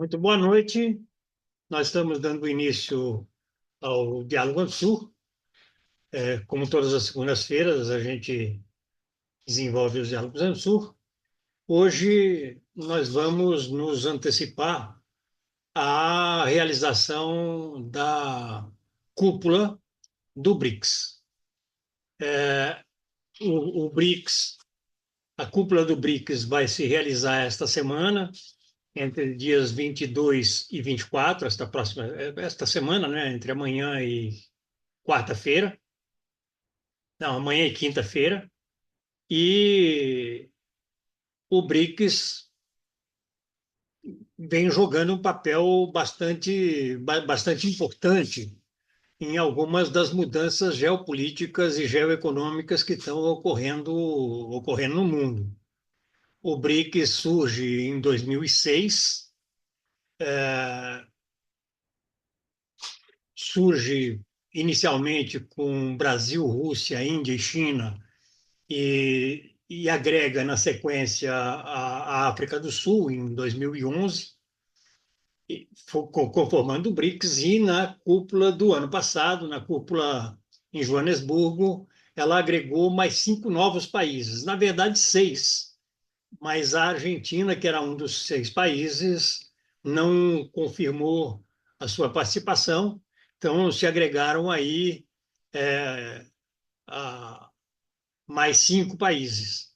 Muito boa noite. Nós estamos dando início ao Diálogo Sul. Como todas as segundas-feiras, a gente desenvolve os Diálogos Sul. Hoje, nós vamos nos antecipar à realização da cúpula do BRICS. O BRICS, a cúpula do BRICS vai se realizar esta semana, entre dias 22 e 24, esta semana, né, entre amanhã e quarta-feira, não, amanhã e quinta-feira, e o BRICS vem jogando um papel bastante importante em algumas das mudanças geopolíticas e geoeconômicas que estão ocorrendo no mundo. O BRICS surge em 2006, surge inicialmente com Brasil, Rússia, Índia e China, e agrega na sequência a África do Sul em 2011, conformando o BRICS, e na cúpula do ano passado, na cúpula em Joanesburgo, ela agregou mais 5 novos países, na verdade 6, mas a Argentina, que era um dos 6 países, não confirmou a sua participação, então se agregaram aí é, a mais 5 países.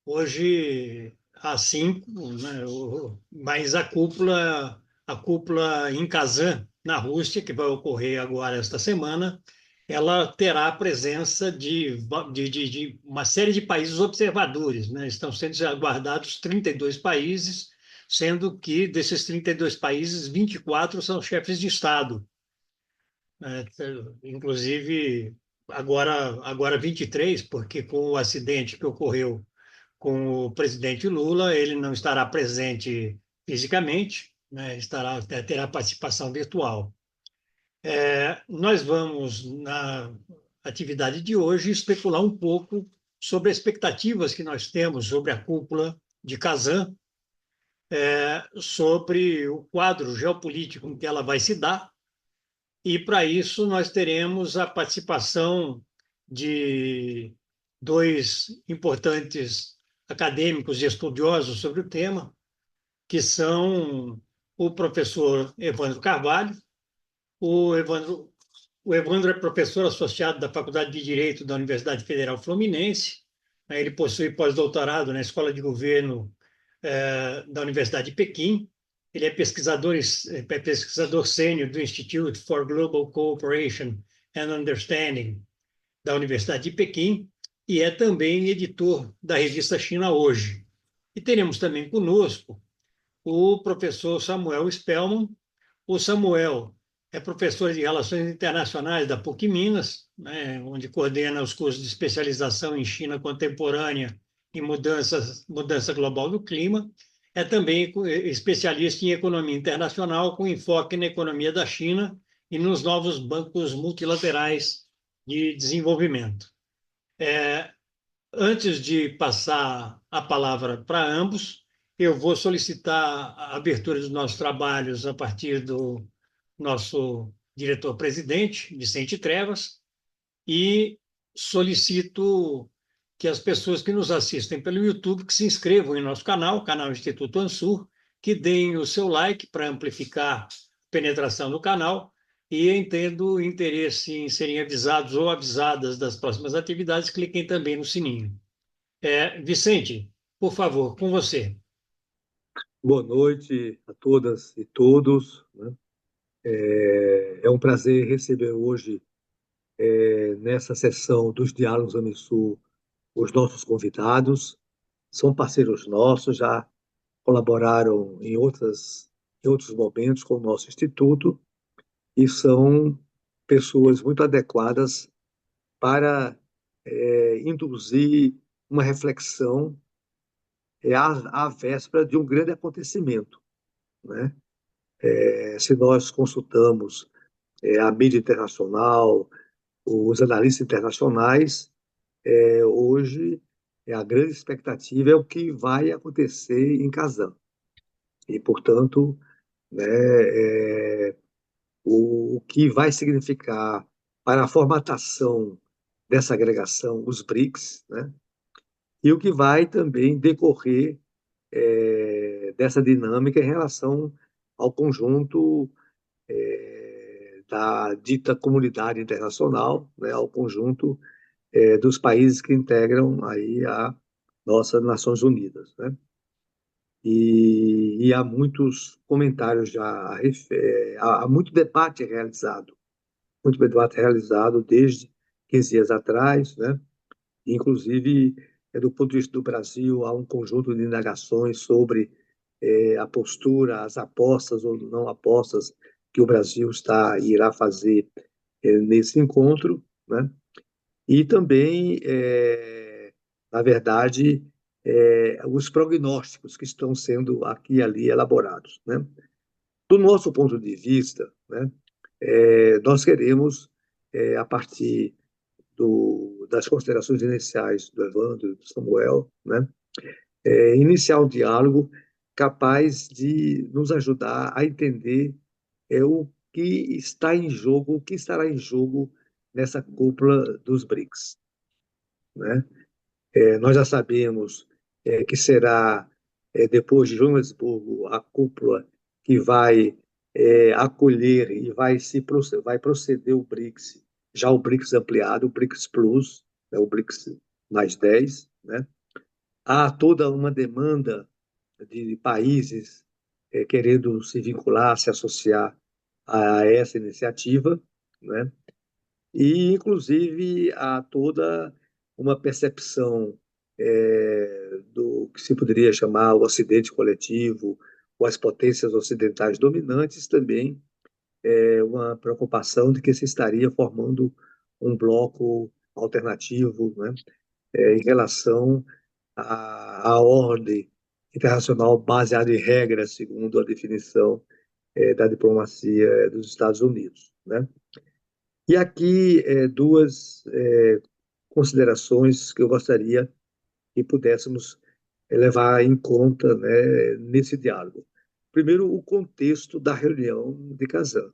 Hoje há 5, né, mas a cúpula em Kazan, na Rússia, que vai ocorrer agora esta semana, ela terá a presença de uma série de países observadores, né? Estão sendo aguardados 32 países, sendo que desses 32 países, 24 são chefes de Estado, né? Inclusive, agora 23, porque com o acidente que ocorreu com o presidente Lula, ele não estará presente fisicamente, né? Terá participação virtual. Nós vamos, na atividade de hoje, especular um pouco sobre as expectativas que nós temos sobre a cúpula de Kazan, sobre o quadro geopolítico em que ela vai se dar, e para isso nós teremos a participação de 2 importantes acadêmicos e estudiosos sobre o tema, que são o professor Evandro Carvalho. O Evandro, o Evandro é professor associado da Faculdade de Direito da Universidade Federal Fluminense. Ele possui pós-doutorado na Escola de Governo da Universidade de Pequim. Ele é pesquisador sênior do Institute for Global Cooperation and Understanding da Universidade de Pequim e é também editor da revista China Hoje. E teremos também conosco o professor Samuel Spellman. O Samuel é professor de Relações Internacionais da PUC Minas, né, onde coordena os cursos de especialização em China contemporânea e mudança global do clima. É também especialista em economia internacional, com enfoque na economia da China e nos novos bancos multilaterais de desenvolvimento. Antes de passar a palavra para ambos, eu vou solicitar a abertura dos nossos trabalhos a partir do nosso diretor-presidente, Vicente Trevas, e solicito que as pessoas que nos assistem pelo YouTube que se inscrevam em nosso canal, canal Instituto Ansur, que deem o seu like para amplificar a penetração do canal, e tendo interesse em serem avisados ou avisadas das próximas atividades, cliquem também no sininho. Vicente, por favor, com você. Boa noite a todas e todos, né? É um prazer receber hoje, nessa sessão dos Diálogos Amisul, os nossos convidados. São parceiros nossos, já colaboraram em outros momentos com o nosso instituto e são pessoas muito adequadas para induzir uma reflexão à véspera de um grande acontecimento, né? Se nós consultamos a mídia internacional, os analistas internacionais, hoje a grande expectativa é o que vai acontecer em Kazan. E, portanto, né, o que vai significar para a formatação dessa agregação os BRICS, né, e o que vai também decorrer dessa dinâmica em relação ao conjunto da dita comunidade internacional, né, ao conjunto dos países que integram aí a nossas Nações Unidas, né? E há muitos comentários já, há muito debate realizado desde 15 dias atrás, né? Inclusive, do ponto de vista do Brasil, há um conjunto de indagações sobre a postura, as apostas ou não apostas que o Brasil irá fazer nesse encontro, né? E também, na verdade, os prognósticos que estão sendo aqui e ali elaborados, né? Do nosso ponto de vista, né, nós queremos, a partir das considerações iniciais do Evandro e do Samuel, né, iniciar um diálogo capaz de nos ajudar a entender o que está em jogo, o que estará em jogo nessa cúpula dos BRICS, né? Nós já sabemos que será, depois de Joanesburgo, a cúpula que vai acolher e vai proceder o BRICS, já o BRICS ampliado, o BRICS Plus, né, o BRICS mais 10, né? Há toda uma demanda de países querendo se vincular, se associar a essa iniciativa, né? E, inclusive, há toda uma percepção do que se poderia chamar o Ocidente coletivo, ou as potências ocidentais dominantes, também uma preocupação de que se estaria formando um bloco alternativo, né, em relação à ordem internacional baseada em regras, segundo a definição da diplomacia dos Estados Unidos, né? E aqui duas considerações que eu gostaria que pudéssemos levar em conta, né, nesse diálogo. Primeiro, o contexto da reunião de Kazan,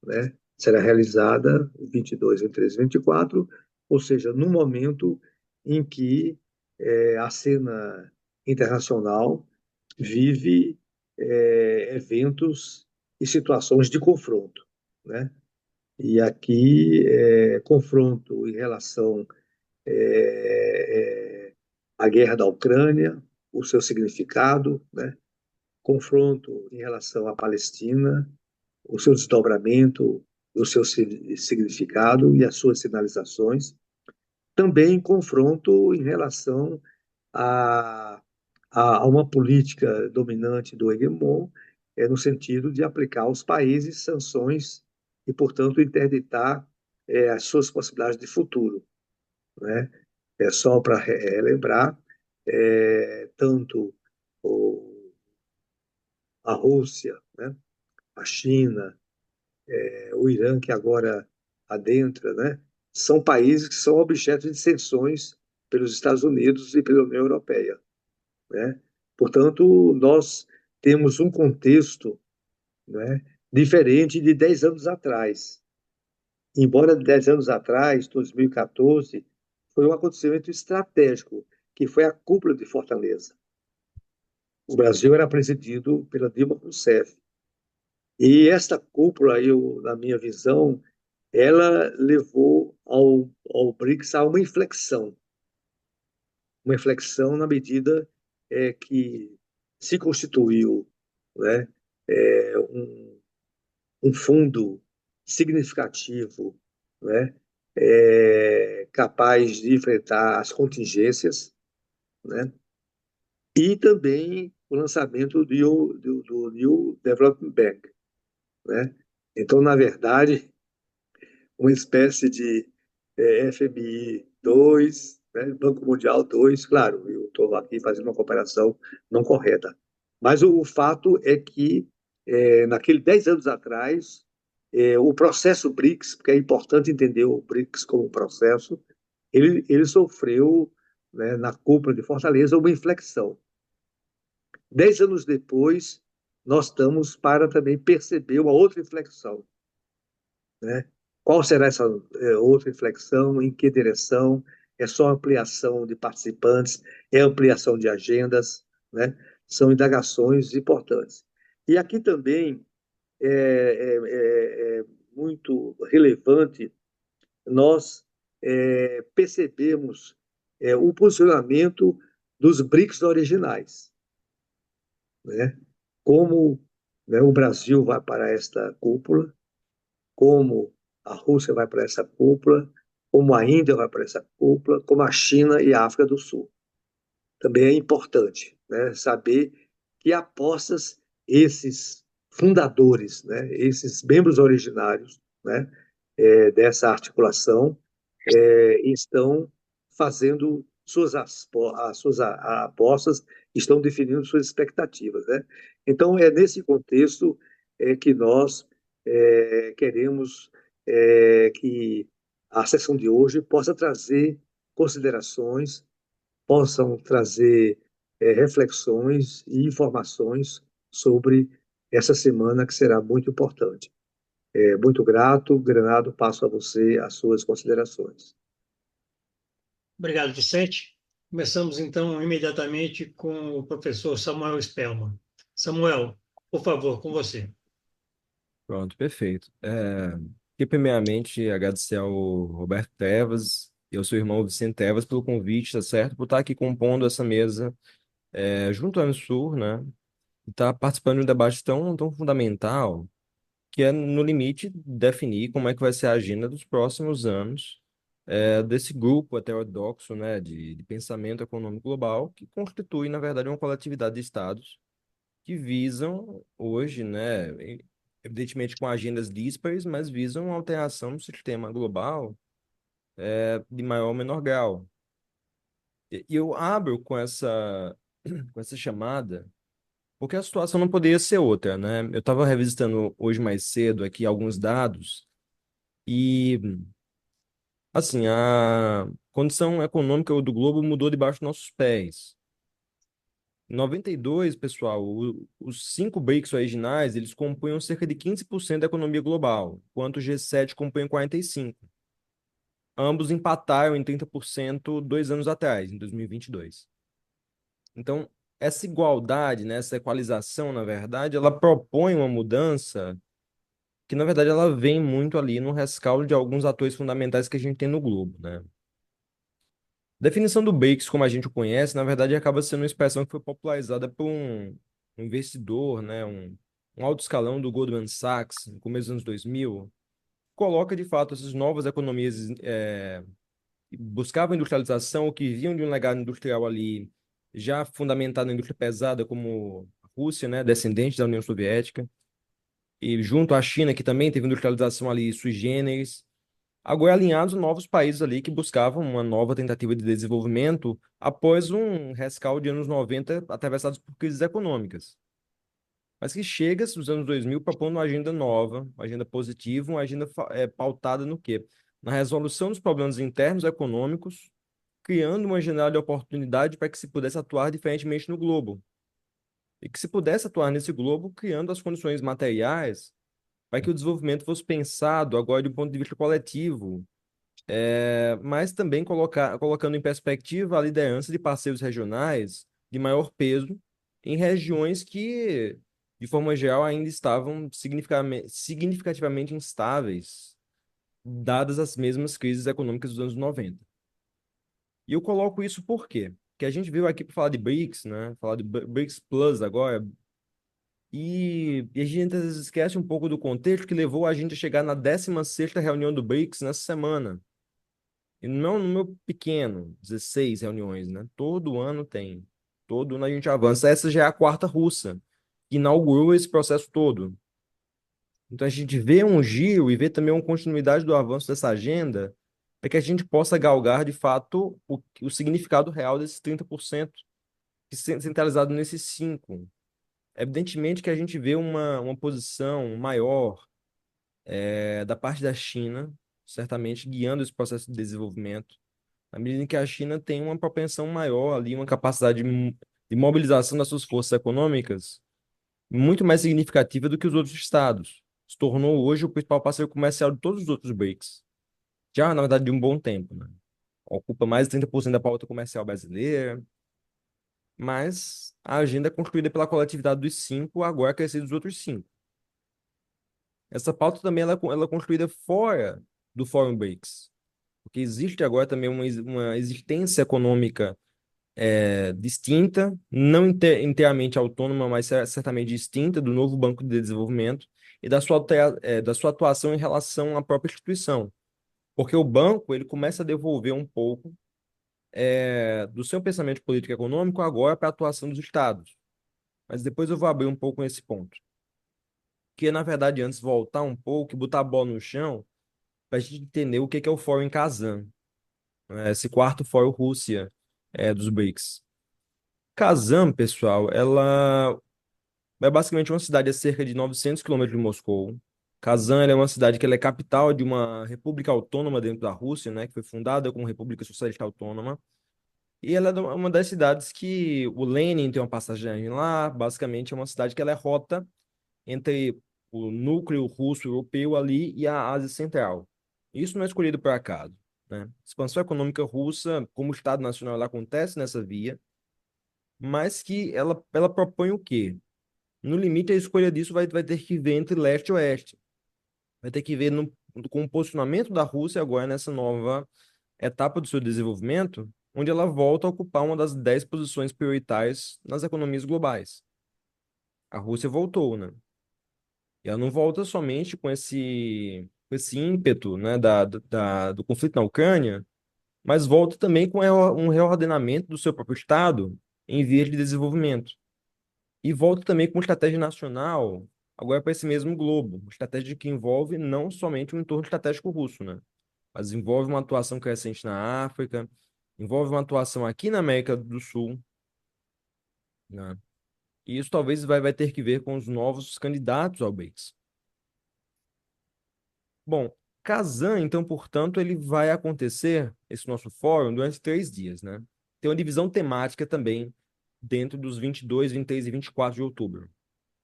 né? Será realizada 22, 23 e 24, ou seja, no momento em que a cena internacional vive eventos e situações de confronto, né? E aqui, confronto em relação à guerra da Ucrânia, o seu significado, né? Confronto em relação à Palestina, o seu desdobramento, o seu significado e as suas sinalizações. Também confronto em relação a, a uma política dominante do hegemon, no sentido de aplicar aos países sanções e, portanto, interditar as suas possibilidades de futuro, né? Só para relembrar, tanto o, a Rússia, né? A China, o Irã, que agora adentra, né? São países que são objeto de sanções pelos Estados Unidos e pela União Europeia, né? Portanto, nós temos um contexto, né, diferente de 10 anos atrás. Embora 10 anos atrás, 2014, foi um acontecimento estratégico, que foi a cúpula de Fortaleza. O Brasil era presidido pela Dilma Rousseff. E esta cúpula, na minha visão, ela levou ao BRICS a uma inflexão na medida que se constituiu, né, um fundo significativo, né, capaz de enfrentar as contingências, né, e também o lançamento do New Development Bank, né? Então, na verdade, uma espécie de FMI 2, né, Banco Mundial 2, claro, eu estou aqui fazendo uma comparação não correta. Mas o fato é que, naquele 10 anos atrás, o processo BRICS, porque é importante entender o BRICS como um processo, ele sofreu, na cúpula de Fortaleza, uma inflexão. 10 anos depois, nós estamos para também perceber uma outra inflexão, né? Qual será essa outra inflexão? Em que direção? É só ampliação de participantes? É ampliação de agendas, né? São indagações importantes. E aqui também é muito relevante nós percebemos o posicionamento dos BRICS originais, né? Como, né, o Brasil vai para esta cúpula, como a Rússia vai para essa cúpula, como a Índia vai para essa cúpula, como a China e a África do Sul. Também é importante, né, saber que apostas esses fundadores, né, esses membros originários, né, dessa articulação estão fazendo suas apostas, estão definindo suas expectativas, né? Então, é nesse contexto que nós queremos que a sessão de hoje possa trazer considerações, possam trazer reflexões e informações sobre essa semana que será muito importante. Muito grato, Granado, passo a você as suas considerações. Obrigado, Vicente. Começamos, então, imediatamente com o professor Samuel Spellman. Samuel, por favor, com você. Pronto, perfeito. E primeiramente agradecer ao Roberto Tevas e ao seu irmão Vicente Tevas pelo convite, tá certo? Por estar aqui compondo essa mesa junto ao Unisur, né? E estar participando de um debate tão fundamental que é, no limite, definir como é que vai ser a agenda dos próximos anos desse grupo heterodoxo, né, de pensamento econômico global que constitui, na verdade, uma coletividade de estados que visam hoje, né, evidentemente com agendas díspares, mas visam uma alteração no sistema global de maior ou menor grau. E eu abro com essa chamada, porque a situação não poderia ser outra, né? Eu estava revisitando hoje mais cedo aqui alguns dados e, assim, a condição econômica do globo mudou debaixo dos nossos pés. Em 92, pessoal, os cinco BRICS originais, eles compunham cerca de 15% da economia global, enquanto o G7 compunha 45%. Ambos empataram em 30% 2 anos atrás, em 2022. Então, essa igualdade, né, essa equalização, na verdade, ela propõe uma mudança que, na verdade, ela vem muito ali no rescaldo de alguns atores fundamentais que a gente tem no globo, né? A definição do BRICS, como a gente o conhece, na verdade, acaba sendo uma expressão que foi popularizada por um investidor, né, um alto escalão do Goldman Sachs, no começo dos anos 2000, coloca, de fato, essas novas economias buscavam industrialização, ou que vinham de um legado industrial ali já fundamentado na indústria pesada, como a Rússia, né, descendente da União Soviética, e junto à China, que também teve industrialização ali sui generis, agora alinhados novos países ali que buscavam uma nova tentativa de desenvolvimento após um rescaldo de anos 90 atravessados por crises econômicas. Mas que chega nos anos 2000 propondo uma agenda nova, uma agenda positiva, uma agenda pautada no quê? Na resolução dos problemas internos econômicos, criando uma janela de oportunidade para que se pudesse atuar diferentemente no globo. E que se pudesse atuar nesse globo, criando as condições materiais para que o desenvolvimento fosse pensado agora de um ponto de vista coletivo, mas também colocando em perspectiva a liderança de parceiros regionais de maior peso em regiões que, de forma geral, ainda estavam significativamente instáveis, dadas as mesmas crises econômicas dos anos 90. E eu coloco isso por quê? Porque a gente veio aqui para falar de BRICS, né? Falar de BRICS Plus agora, e a gente às vezes esquece um pouco do contexto que levou a gente a chegar na 16ª reunião do BRICS nessa semana. E não no meu pequeno, 16 reuniões, né? Todo ano tem. Todo ano a gente avança. Essa já é a quarta russa, que inaugurou esse processo todo. Então a gente vê um giro e vê também uma continuidade do avanço dessa agenda para que a gente possa galgar, de fato, o significado real desses 30% que centralizado nesses cinco. Evidentemente que a gente vê uma posição maior da parte da China, certamente guiando esse processo de desenvolvimento, na medida em que a China tem uma propensão maior ali, uma capacidade de mobilização das suas forças econômicas muito mais significativa do que os outros estados. Se tornou hoje o principal parceiro comercial de todos os outros BRICS. Já, na verdade, de um bom tempo, né? Ocupa mais de 30% da pauta comercial brasileira, mas a agenda é construída pela coletividade dos cinco, agora crescida dos outros cinco. Essa pauta também ela é construída fora do Fórum BRICS, porque existe agora também uma existência econômica distinta, não inteiramente autônoma, mas certamente distinta do novo Banco de Desenvolvimento e da sua atuação em relação à própria instituição. Porque o banco ele começa a devolver um pouco do seu pensamento político e econômico agora para a atuação dos estados. Mas depois eu vou abrir um pouco nesse ponto. Que, na verdade, antes voltar um pouco e botar a bola no chão, para a gente entender o que é o Fórum em Kazan, né? Esse quarto Fórum Rússia dos BRICS. Kazan, pessoal, ela é basicamente uma cidade a cerca de 900 quilômetros de Moscou. Kazan ela é uma cidade que ela é capital de uma república autônoma dentro da Rússia, né, que foi fundada como República Socialista Autônoma. E ela é uma das cidades que o Lenin tem uma passagem lá. Basicamente, é uma cidade que ela é rota entre o núcleo russo europeu ali e a Ásia Central. Isso não é escolhido por acaso, né? A expansão econômica russa, como Estado Nacional, ela acontece nessa via, mas que ela propõe o quê? No limite, a escolha disso vai ter que ver entre leste e oeste. Vai ter que ver com o posicionamento da Rússia agora nessa nova etapa do seu desenvolvimento, onde ela volta a ocupar uma das 10 posições prioritárias nas economias globais. A Rússia voltou, né? E ela não volta somente com esse ímpeto, né, do conflito na Ucrânia, mas volta também com um reordenamento do seu próprio Estado em vias de desenvolvimento. E volta também com uma estratégia nacional, agora para esse mesmo globo, uma estratégia que envolve não somente um entorno estratégico russo, né? Mas envolve uma atuação crescente na África, envolve uma atuação aqui na América do Sul, né? E isso talvez vai ter que ver com os novos candidatos ao BRICS. Bom, Kazan, então, portanto, ele vai acontecer, esse nosso fórum, durante 3 dias, né? Tem uma divisão temática também dentro dos 22, 23 e 24 de outubro.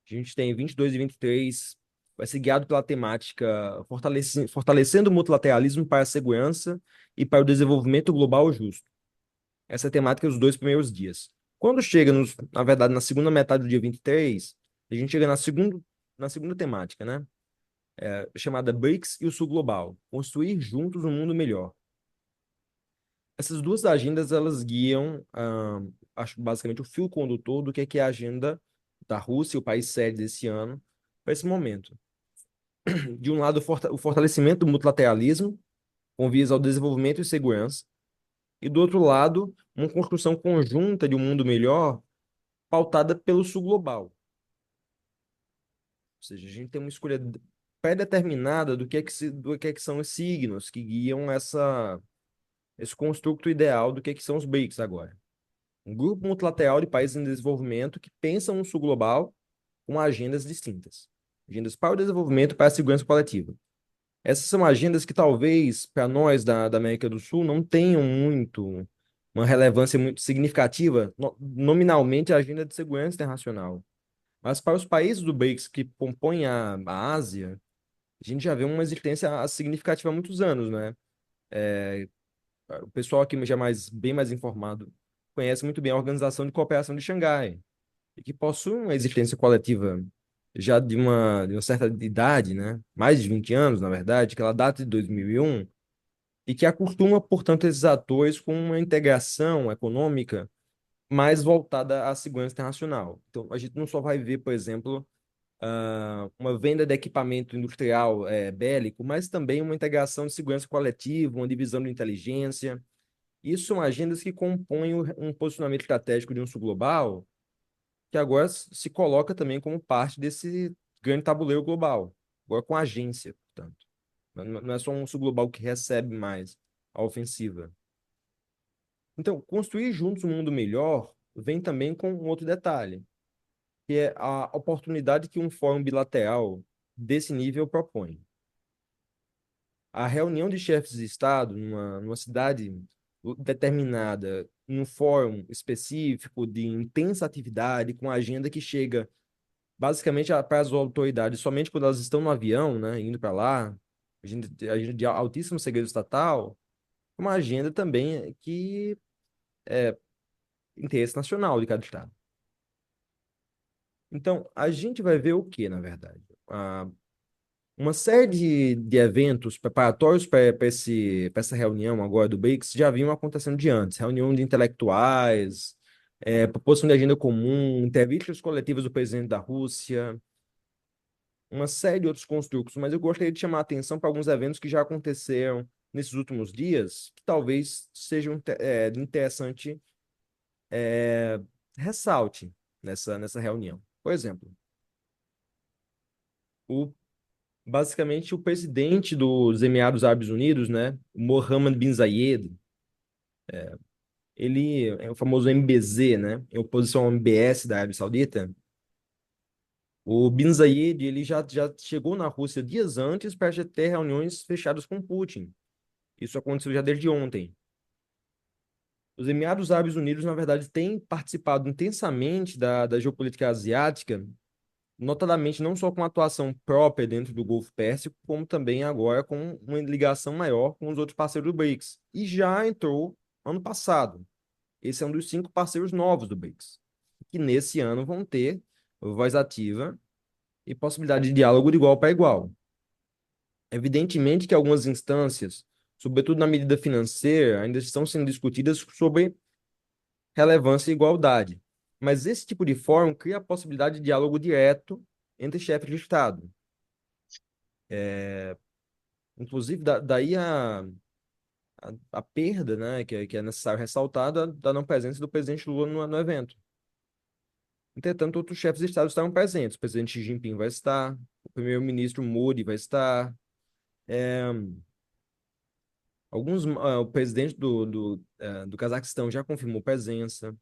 A gente tem 22 e 23, vai ser guiado pela temática fortalecendo o multilateralismo para a segurança e para o desenvolvimento global justo. Essa é a temática dos 2 primeiros dias. Quando chega, na verdade, na segunda metade do dia 23, a gente chega na segunda temática, né? Chamada BRICS e o Sul Global. Construir juntos um mundo melhor. Essas duas agendas, elas guiam, acho, basicamente, o fio condutor do que é a agenda da Rússia, o país sede desse ano, para esse momento. De um lado, o fortalecimento do multilateralismo, com vistas ao desenvolvimento e segurança, e do outro lado, uma construção conjunta de um mundo melhor, pautada pelo Sul Global. Ou seja, a gente tem uma escolha pré-determinada do que é que são os signos que guiam esse construto ideal do que são os BRICS agora. Um grupo multilateral de países em desenvolvimento que pensam no Sul Global com agendas distintas. Agendas para o desenvolvimento e para a segurança coletiva. Essas são agendas que talvez, para nós da América do Sul, não tenham uma relevância muito significativa, nominalmente a agenda de segurança internacional. Mas para os países do BRICS que compõem a Ásia, a gente já vê uma existência significativa há muitos anos, né? O pessoal aqui já bem mais informado conhece muito bem a Organização de Cooperação de Xangai, e que possui uma existência coletiva já de uma certa idade, né? Mais de 20 anos, na verdade, que ela data de 2001, e que acostuma, portanto, esses atores com uma integração econômica mais voltada à segurança internacional. Então, a gente não só vai ver, por exemplo, uma venda de equipamento industrial bélico, mas também uma integração de segurança coletiva, uma divisão de inteligência. Isso são agendas que compõem um posicionamento estratégico de um sul global que agora se coloca também como parte desse grande tabuleiro global, agora com agência, portanto. Não é só um sul global que recebe mais a ofensiva. Então, construir juntos um mundo melhor vem também com um outro detalhe, que é a oportunidade que um fórum bilateral desse nível propõe. A reunião de chefes de Estado numa cidade determinada, em um fórum específico de intensa atividade, com agenda que chega basicamente para as autoridades, somente quando elas estão no avião, né, indo para lá, agenda de altíssimo segredo estatal, uma agenda também que é interesse nacional de cada estado. Então, a gente vai ver o que, na verdade? Uma série de eventos preparatórios para essa reunião agora do BRICS já vinham acontecendo de antes. Reunião de intelectuais, proposição de agenda comum, entrevistas coletivas do presidente da Rússia, uma série de outros construtos. Mas eu gostaria de chamar a atenção para alguns eventos que já aconteceram nesses últimos dias, que talvez sejam interessante ressalte nessa reunião. Por exemplo, o basicamente o presidente dos Emirados Árabes Unidos, né, Mohammed bin Zayed, ele é o famoso MBZ, né, em oposição ao MBS da Arábia Saudita. O bin Zayed, ele já chegou na Rússia dias antes para já ter reuniões fechadas com Putin. Isso aconteceu já desde ontem. Os Emirados Árabes Unidos, na verdade, têm participado intensamente da geopolítica asiática, notadamente não só com atuação própria dentro do Golfo Pérsico, como também agora com uma ligação maior com os outros parceiros do BRICS. E já entrou ano passado. Esse é um dos 5 parceiros novos do BRICS, que nesse ano vão ter voz ativa e possibilidade de diálogo de igual para igual. Evidentemente que algumas instâncias, sobretudo na medida financeira, ainda estão sendo discutidas sobre relevância e igualdade. Mas esse tipo de fórum cria a possibilidade de diálogo direto entre chefes de Estado. Inclusive, daí a perda, né, que é necessário ressaltar da não presença do presidente Lula no evento. Entretanto, outros chefes de Estado estarão presentes. O presidente Xi Jinping vai estar, o primeiro-ministro Modi vai estar, o presidente do Cazaquistão já confirmou presença.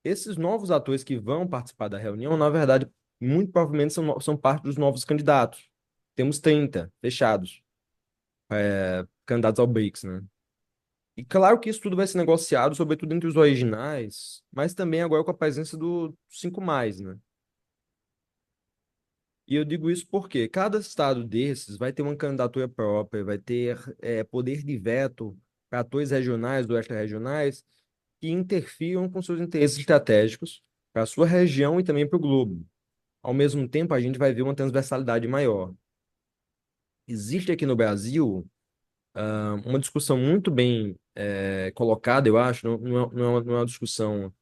Esses novos atores que vão participar da reunião, na verdade, muito provavelmente são parte dos novos candidatos. Temos 30 fechados, candidatos ao BRICS, né? E claro que isso tudo vai ser negociado, sobretudo entre os originais, mas também agora com a presença do 5+, né? E eu digo isso porque cada estado desses vai ter uma candidatura própria, vai ter poder de veto para atores regionais ou extra-regionais que interfiram com seus interesses estratégicos para a sua região e também para o globo. Ao mesmo tempo, a gente vai ver uma transversalidade maior. Existe aqui no Brasil uma discussão muito bem colocada, eu acho, não é uma discussão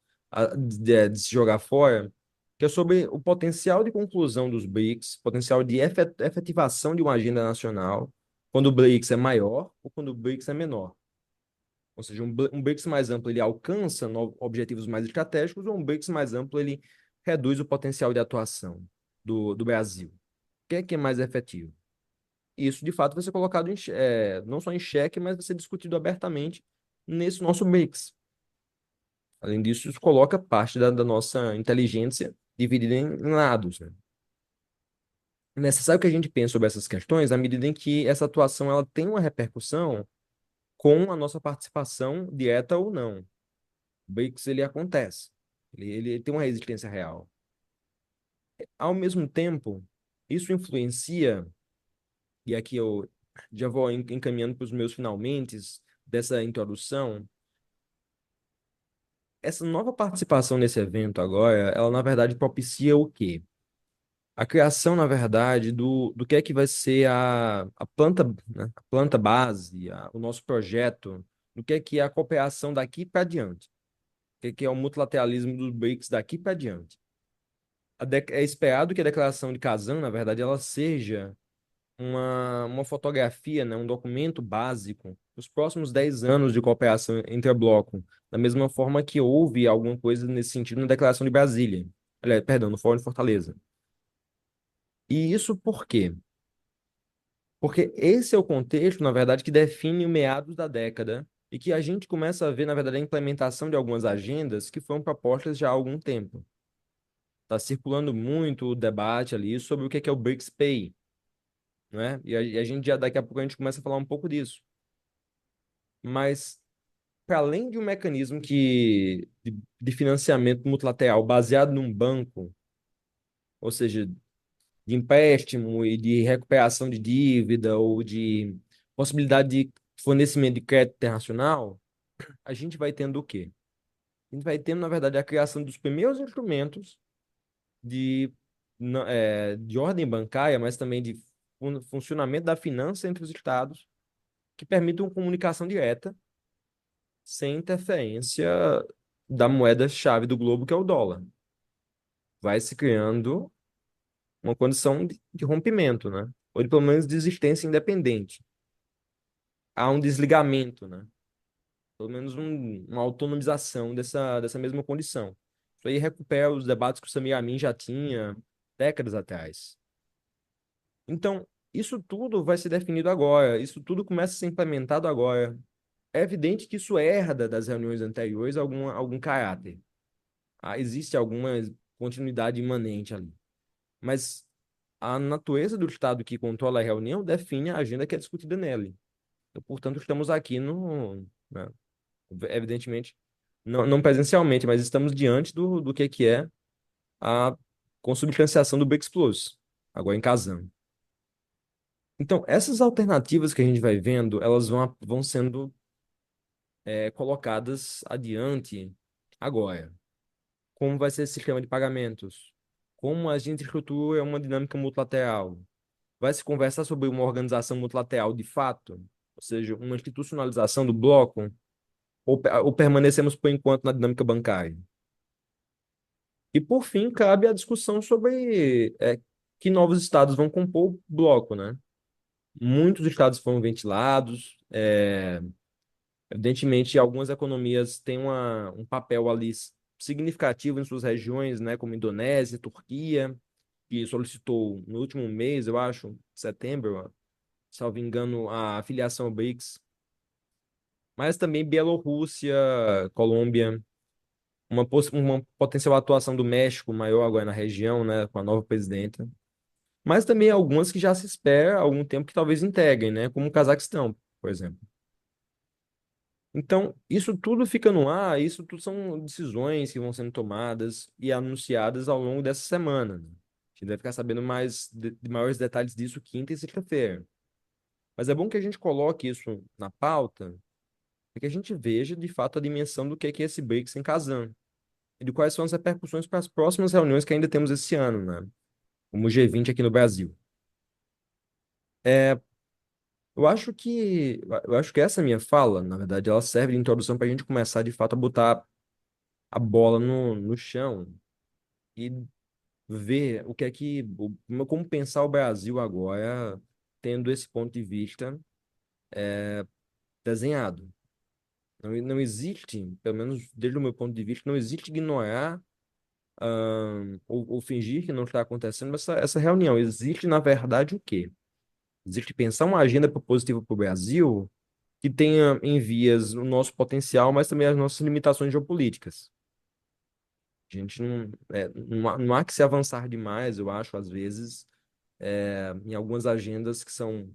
de se jogar fora, que é sobre o potencial de conclusão dos BRICS, potencial de efetivação de uma agenda nacional, quando o BRICS é maior ou quando o BRICS é menor. Ou seja, um BRICS mais amplo ele alcança objetivos mais estratégicos, ou um BRICS mais amplo ele reduz o potencial de atuação do Brasil. O que é mais efetivo? Isso, de fato, vai ser colocado não só em xeque, mas vai ser discutido abertamente nesse nosso BRICS. Além disso, isso coloca parte da nossa inteligência dividida em lados, né? É necessário que a gente pense sobre essas questões à medida em que essa atuação ela tem uma repercussão com a nossa participação direta ou não. O BRICS, ele acontece. Ele tem uma resistência real. Ao mesmo tempo, isso influencia, e aqui eu já vou encaminhando para os meus finalmente dessa introdução, essa nova participação nesse evento agora, ela na verdade propicia o quê? A criação, na verdade, do que é que vai ser a planta, né? A planta base, o nosso projeto, do que é a cooperação daqui para diante, o que é o multilateralismo dos BRICS daqui para diante. É esperado que a declaração de Kazan, na verdade, ela seja uma fotografia, né, um documento básico dos próximos 10 anos de cooperação entre bloco, da mesma forma que houve alguma coisa nesse sentido na Declaração de Brasília. Aliás, perdão, no Fórum de Fortaleza. E isso por quê? Porque esse é o contexto, na verdade, que define o meados da década e que a gente começa a ver, na verdade, a implementação de algumas agendas que foram propostas já há algum tempo. Está circulando muito o debate ali sobre o que é o BRICS Pay, né? E a gente já daqui a pouco a gente começa a falar um pouco disso. Mas para além de um mecanismo de financiamento multilateral baseado num banco, ou seja, de empréstimo e de recuperação de dívida ou de possibilidade de fornecimento de crédito internacional, a gente vai tendo o quê? A gente vai tendo, na verdade, a criação dos primeiros instrumentos de, de ordem bancária, mas também de funcionamento da finança entre os estados, que permitam comunicação direta, sem interferência da moeda-chave do globo, que é o dólar. Vai se criando uma condição de rompimento, né? Ou de, pelo menos, de existência independente. Há um desligamento, né? Pelo menos uma autonomização dessa mesma condição. Isso aí recupera os debates que o Samir Amin já tinha décadas atrás. Então, isso tudo vai ser definido agora, isso tudo começa a ser implementado agora. É evidente que isso herda das reuniões anteriores algum caráter. Existe alguma continuidade imanente ali. Mas a natureza do Estado que controla a reunião define a agenda que é discutida nele. Então, portanto, estamos aqui né, evidentemente, não presencialmente, mas estamos diante do que é a consubstanciação do BRICS Plus, agora em Kazan. Então, essas alternativas que a gente vai vendo, elas vão sendo colocadas adiante agora. Como vai ser esse sistema de pagamentos? Como a gente estrutura uma dinâmica multilateral? Vai se conversar sobre uma organização multilateral de fato? Ou seja, uma institucionalização do bloco? Ou permanecemos por enquanto na dinâmica bancária? E, por fim, cabe a discussão sobre que novos estados vão compor o bloco, né? Muitos estados foram ventilados, evidentemente, algumas economias têm um papel ali significativo em suas regiões, né? Como Indonésia, Turquia, que solicitou no último mês, eu acho, setembro, salvo engano, a filiação ao BRICS, mas também Bielorrússia, Colômbia, uma potencial atuação do México maior agora na região, né, com a nova presidenta, mas também algumas que já se espera há algum tempo que talvez integrem, né, como o Cazaquistão, por exemplo. Então, isso tudo fica no ar, isso tudo são decisões que vão sendo tomadas e anunciadas ao longo dessa semana, né? A gente deve ficar sabendo mais de maiores detalhes disso quinta e sexta-feira. Mas é bom que a gente coloque isso na pauta para que a gente veja, de fato, a dimensão do que é esse BRICS em Kazan e de quais são as repercussões para as próximas reuniões que ainda temos esse ano, né? Como o G20 aqui no Brasil. É, eu acho que essa minha fala, na verdade, ela serve de introdução para a gente começar, de fato, a botar a bola no chão e ver o que é como pensar o Brasil agora, tendo esse ponto de vista desenhado. Não existe, pelo menos desde o meu ponto de vista, não existe ignorar ou fingir que não está acontecendo essa reunião. Existe, na verdade, o quê? Existe pensar uma agenda propositiva para o Brasil que tenha em vias o nosso potencial, mas também as nossas limitações geopolíticas. A gente não há que se avançar demais, eu acho, às vezes, em algumas agendas que são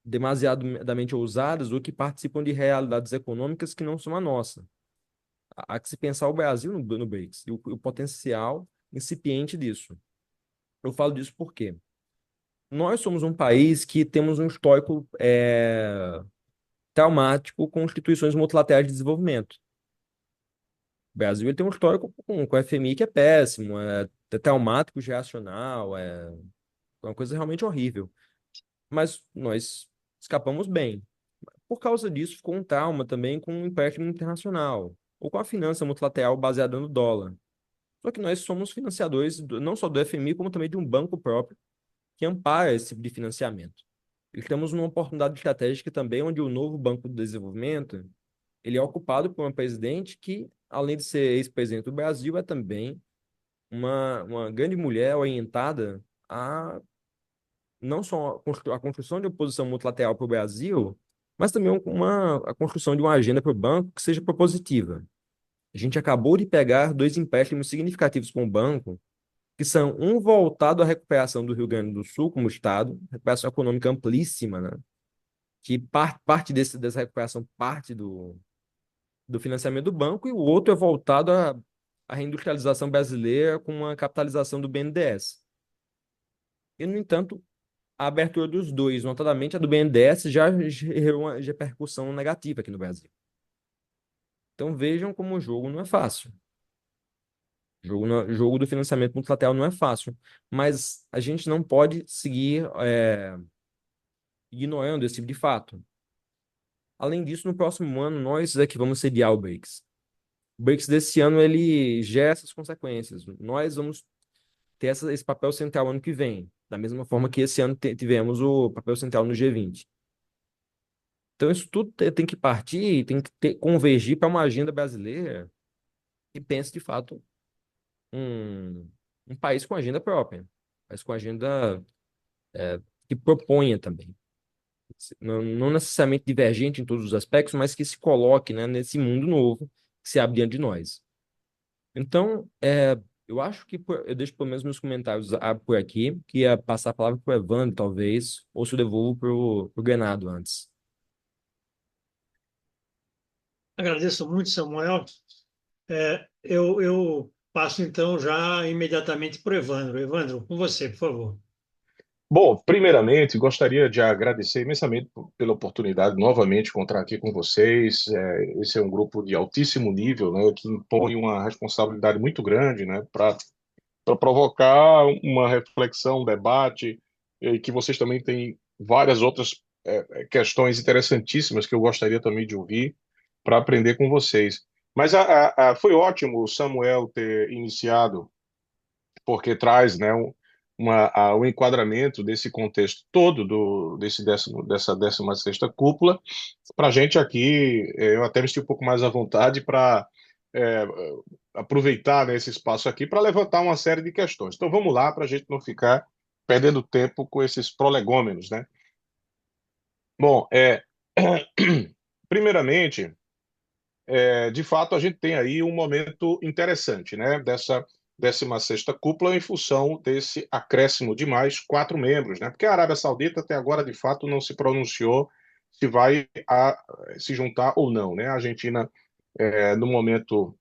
demasiadamente ousadas ou que participam de realidades econômicas que não são a nossa. Há que se pensar o Brasil no BRICS e o potencial incipiente disso. Eu falo disso porque nós somos um país que temos um histórico traumático com instituições multilaterais de desenvolvimento. O Brasil ele tem um histórico com o FMI que é péssimo, é traumático, reacional, é uma coisa realmente horrível. Mas nós escapamos bem. Por causa disso, ficou um trauma também com o empréstimo internacional, ou com a finança multilateral baseada no dólar. Só que nós somos financiadores não só do FMI, como também de um banco próprio que ampara esse tipo de financiamento. E estamos numa oportunidade estratégica também, onde o novo Banco de Desenvolvimento ele é ocupado por uma presidente que, além de ser ex-presidente do Brasil, é também uma grande mulher orientada a não só a construção de uma posição multilateral para o Brasil, mas também a construção de uma agenda para o banco que seja propositiva. A gente acabou de pegar dois empréstimos significativos com o banco, que são um voltado à recuperação do Rio Grande do Sul como estado, recuperação econômica amplíssima, né? Que parte dessa recuperação parte do financiamento do banco, e o outro é voltado à reindustrialização brasileira com uma capitalização do BNDES. E, no entanto, a abertura dos dois, notadamente a do BNDES, já gerou uma repercussão negativa aqui no Brasil. Então vejam como o jogo não é fácil. Jogo do financiamento multilateral não é fácil, mas a gente não pode seguir ignorando esse tipo de fato. Além disso, no próximo ano, nós é que vamos sediar o BRICS. O BRICS desse ano, ele gera essas consequências. Nós vamos ter esse papel central ano que vem, da mesma forma que esse ano tivemos o papel central no G20. Então, isso tudo tem que partir, tem que convergir para uma agenda brasileira que pense, de fato, um país com agenda própria, um país com agenda que proponha também. Não necessariamente divergente em todos os aspectos, mas que se coloque, né, nesse mundo novo que se abre diante de nós. Então, eu acho que eu deixo pelo menos meus comentários por aqui, que ia passar a palavra para o Evandro, talvez, ou se eu devolvo para o Granado antes. Agradeço muito, Samuel. Eu passo, então, já imediatamente para o Evandro. Evandro, com você, por favor. Bom, primeiramente, gostaria de agradecer imensamente pela oportunidade de novamente encontrar aqui com vocês. Esse é um grupo de altíssimo nível, né, que impõe uma responsabilidade muito grande, né, para provocar uma reflexão, um debate, e que vocês também têm várias outras questões interessantíssimas que eu gostaria também de ouvir para aprender com vocês. Mas foi ótimo o Samuel ter iniciado porque traz, né, um enquadramento desse contexto todo dessa 16ª cúpula. Para a gente aqui, eu até me senti um pouco mais à vontade para aproveitar, né, esse espaço aqui para levantar uma série de questões. Então vamos lá, para a gente não ficar perdendo tempo com esses prolegômenos, né? Bom, primeiramente, de fato, a gente tem aí um momento interessante, né, dessa 16ª cúpula em função desse acréscimo de mais 4 membros, né, porque a Arábia Saudita até agora, de fato, não se pronunciou se vai se juntar ou não, né? A Argentina, no momento,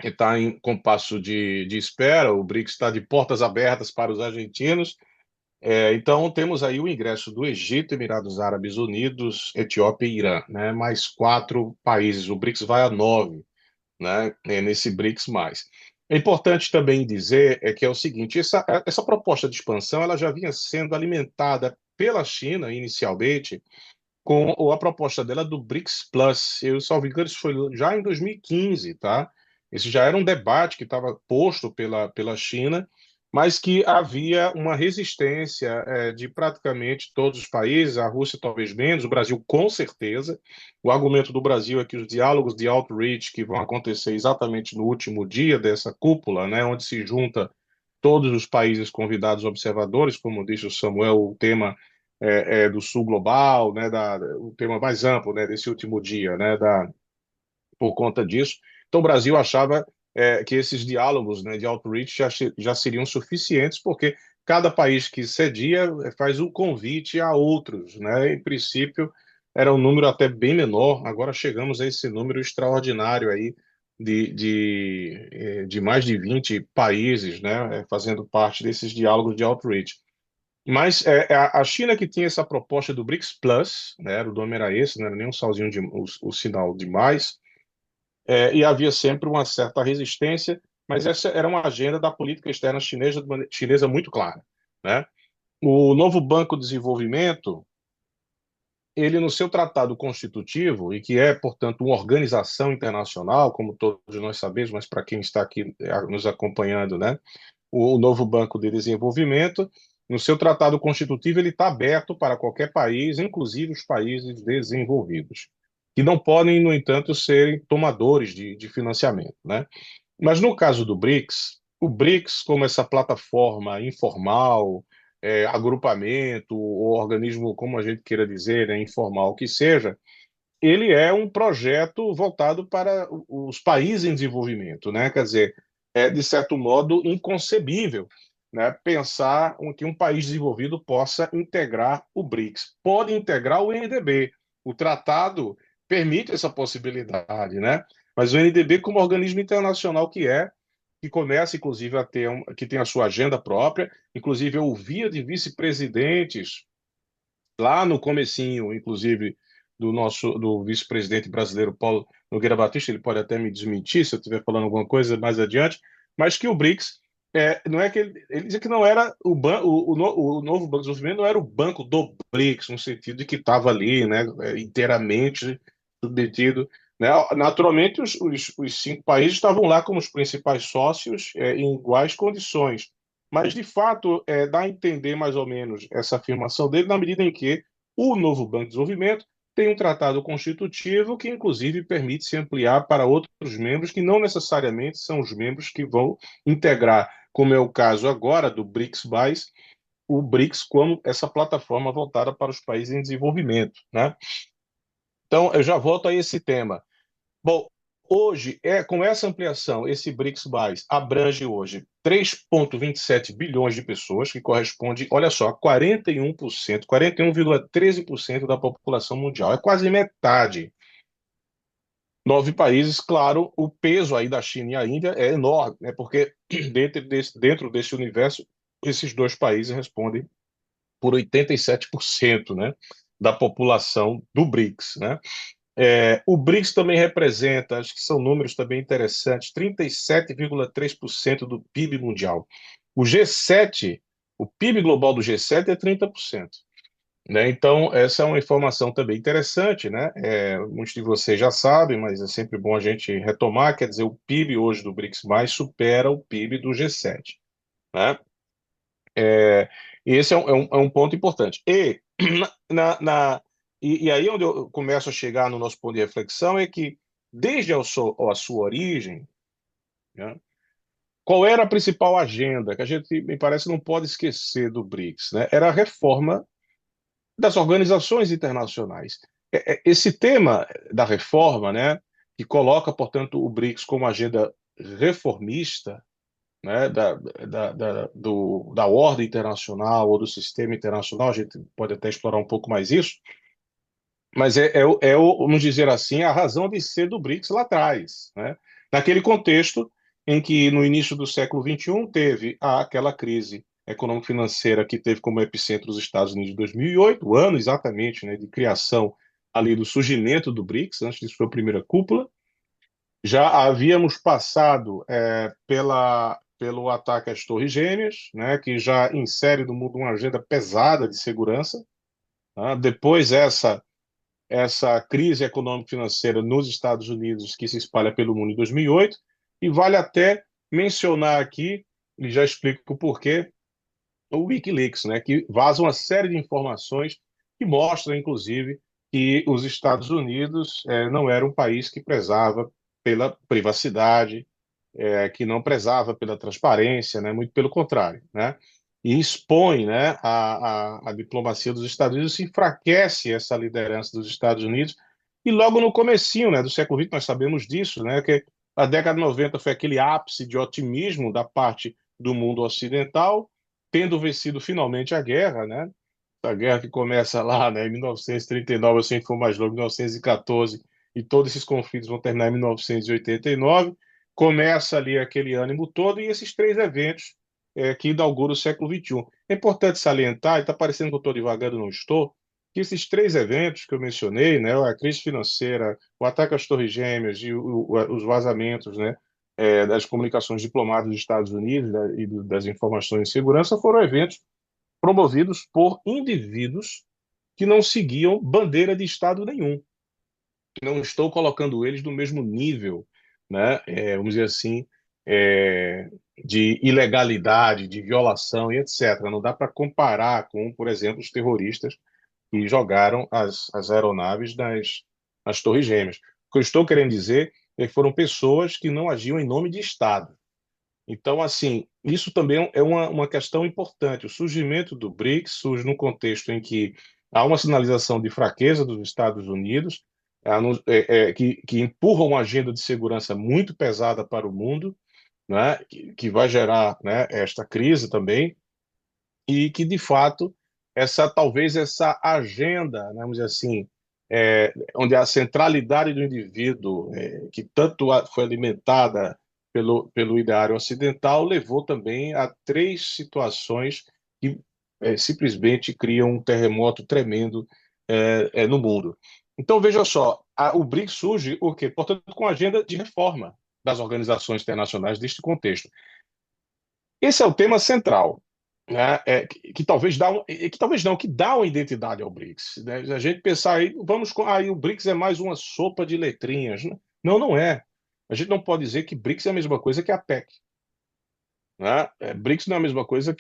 está em compasso de espera, o BRICS está de portas abertas para os argentinos, então temos aí o ingresso do Egito, Emirados Árabes Unidos, Etiópia e Irã, né? Mais 4 países, o BRICS vai a 9, né, nesse BRICS+. É importante também dizer que é o seguinte, essa proposta de expansão ela já vinha sendo alimentada pela China inicialmente com a proposta dela do BRICS Plus. Eu, salvo engano, isso foi já em 2015, tá? Esse já era um debate que estava posto pela China, mas que havia uma resistência de praticamente todos os países, a Rússia talvez menos, o Brasil com certeza. O argumento do Brasil é que os diálogos de outreach que vão acontecer exatamente no último dia dessa cúpula, né, onde se junta todos os países convidados observadores, como disse o Samuel, o tema do Sul Global, né, o tema mais amplo, né, desse último dia, né, por conta disso. Então, o Brasil achava que esses diálogos, né, de outreach já seriam suficientes, porque cada país que cedia faz um convite a outros, né? Em princípio, era um número até bem menor, agora chegamos a esse número extraordinário aí de mais de 20 países, né, fazendo parte desses diálogos de outreach. Mas a China que tinha essa proposta do BRICS Plus, né, o nome era esse, não era nem um salzinho o sinal de mais, e havia sempre uma certa resistência, mas essa era uma agenda da política externa chinesa muito clara, né? O novo Banco de Desenvolvimento, ele no seu tratado constitutivo, e que é, portanto, uma organização internacional, como todos nós sabemos, mas para quem está aqui nos acompanhando, né? O novo Banco de Desenvolvimento, no seu tratado constitutivo, ele está aberto para qualquer país, inclusive os países desenvolvidos, que não podem, no entanto, serem tomadores de financiamento, né? Mas no caso do BRICS, o BRICS, como essa plataforma informal, agrupamento, ou organismo, como a gente queira dizer, né, informal que seja, ele é um projeto voltado para os países em desenvolvimento, né? Quer dizer, é de certo modo inconcebível, né, pensar que um país desenvolvido possa integrar o BRICS. Pode integrar o NDB. O tratado permite essa possibilidade, né? Mas o NDB, como organismo internacional que é, que começa, inclusive, que tem a sua agenda própria. Inclusive, eu ouvia de vice-presidentes lá no comecinho, inclusive, do vice-presidente brasileiro Paulo Nogueira Batista, ele pode até me desmentir se eu estiver falando alguma coisa mais adiante, mas que o BRICS, não é que ele dizia que não era o novo Banco de Desenvolvimento, não era o banco do BRICS, no sentido de que estava ali, né, inteiramente submetido, né? Naturalmente, os 5 países estavam lá como os principais sócios, em iguais condições. Mas, de fato, dá a entender mais ou menos essa afirmação dele, na medida em que o novo Banco de Desenvolvimento tem um tratado constitutivo que, inclusive, permite se ampliar para outros membros que não necessariamente são os membros que vão integrar, como é o caso agora do BRICS+, o BRICS como essa plataforma voltada para os países em desenvolvimento, né? Então, eu já volto a esse tema. Bom, hoje, com essa ampliação, esse BRICS+ abrange hoje 3,27 bilhões de pessoas, que corresponde, olha só, a 41%, 41,13% da população mundial. É quase metade. 9 países, claro, o peso aí da China e a Índia é enorme, né? Porque dentro desse universo, esses 2 países respondem por 87%, né, da população do BRICS, né? O BRICS também representa, acho que são números também interessantes, 37,3% do PIB mundial. O G7, o PIB global do G7 é 30%. Né? Então, essa é uma informação também interessante, né? Muitos de vocês já sabem, mas é sempre bom a gente retomar, quer dizer, o PIB hoje do BRICS mais supera o PIB do G7. Né? Esse é um ponto importante. E aí onde eu começo a chegar no nosso ponto de reflexão é que, desde a sua origem, né, qual era a principal agenda que a gente, me parece, não pode esquecer do BRICS, né? Era a reforma das organizações internacionais. Esse tema da reforma, né, que coloca, portanto, o BRICS como agenda reformista, né, da ordem internacional ou do sistema internacional, a gente pode até explorar um pouco mais isso, mas vamos dizer assim, a razão de ser do BRICS lá atrás, né? Naquele contexto em que, no início do século XXI, teve aquela crise econômico-financeira que teve como epicentro os Estados Unidos em 2008, o ano exatamente, né, de criação ali do surgimento do BRICS, antes disso foi a primeira cúpula. Já havíamos passado pelo ataque às Torres Gêmeas, né, que já insere no mundo uma agenda pesada de segurança. Tá? Depois essa crise econômico-financeira nos Estados Unidos que se espalha pelo mundo em 2008, e vale até mencionar aqui, e já explico o porquê, o Wikileaks, né, que vaza uma série de informações que mostram, inclusive, que os Estados Unidos não era um país que prezava pela privacidade, que não prezava pela transparência, né, muito pelo contrário, né, e expõe, né, a diplomacia dos Estados Unidos, se enfraquece essa liderança dos Estados Unidos, e logo no comecinho, né, do século XX, nós sabemos disso, né, que a década de 90 foi aquele ápice de otimismo da parte do mundo ocidental, tendo vencido finalmente a guerra, né, a guerra que começa lá, né, em 1939, assim, for mais longo, 1914, e todos esses conflitos vão terminar em 1989, começa ali aquele ânimo todo, e esses 3 eventos que inauguram o século XXI. É importante salientar, e está parecendo que eu estou devagando, não estou, que esses 3 eventos que eu mencionei, né, a crise financeira, o ataque às Torres Gêmeas e os vazamentos, né, das comunicações diplomáticas dos Estados Unidos, né, e das informações de segurança, foram eventos promovidos por indivíduos que não seguiam bandeira de Estado nenhum. Não estou colocando eles no mesmo nível, né, vamos dizer assim, de ilegalidade, de violação e etc. Não dá para comparar com, por exemplo, os terroristas que jogaram as aeronaves nas Torres Gêmeas. O que eu estou querendo dizer é que foram pessoas que não agiam em nome de Estado. Então, assim, isso também é uma questão importante. O surgimento do BRICS surge num contexto em que há uma sinalização de fraqueza dos Estados Unidos, que empurra uma agenda de segurança muito pesada para o mundo, né, que vai gerar, né, esta crise também, e que, de fato, talvez essa agenda, né, vamos dizer assim, onde a centralidade do indivíduo, que tanto foi alimentada pelo ideário ocidental, levou também a três situações que simplesmente criam um terremoto tremendo no mundo. Então, veja só, o BRICS surge o quê? Portanto, com agenda de reforma das organizações internacionais deste contexto. Esse é o tema central, né? Que talvez que talvez não, que dá uma identidade ao BRICS, né? A gente pensar aí, o BRICS é mais uma sopa de letrinhas, né? Não, não é. A gente não pode dizer que BRICS é a mesma coisa que a PEC, né? BRICS não é a mesma coisa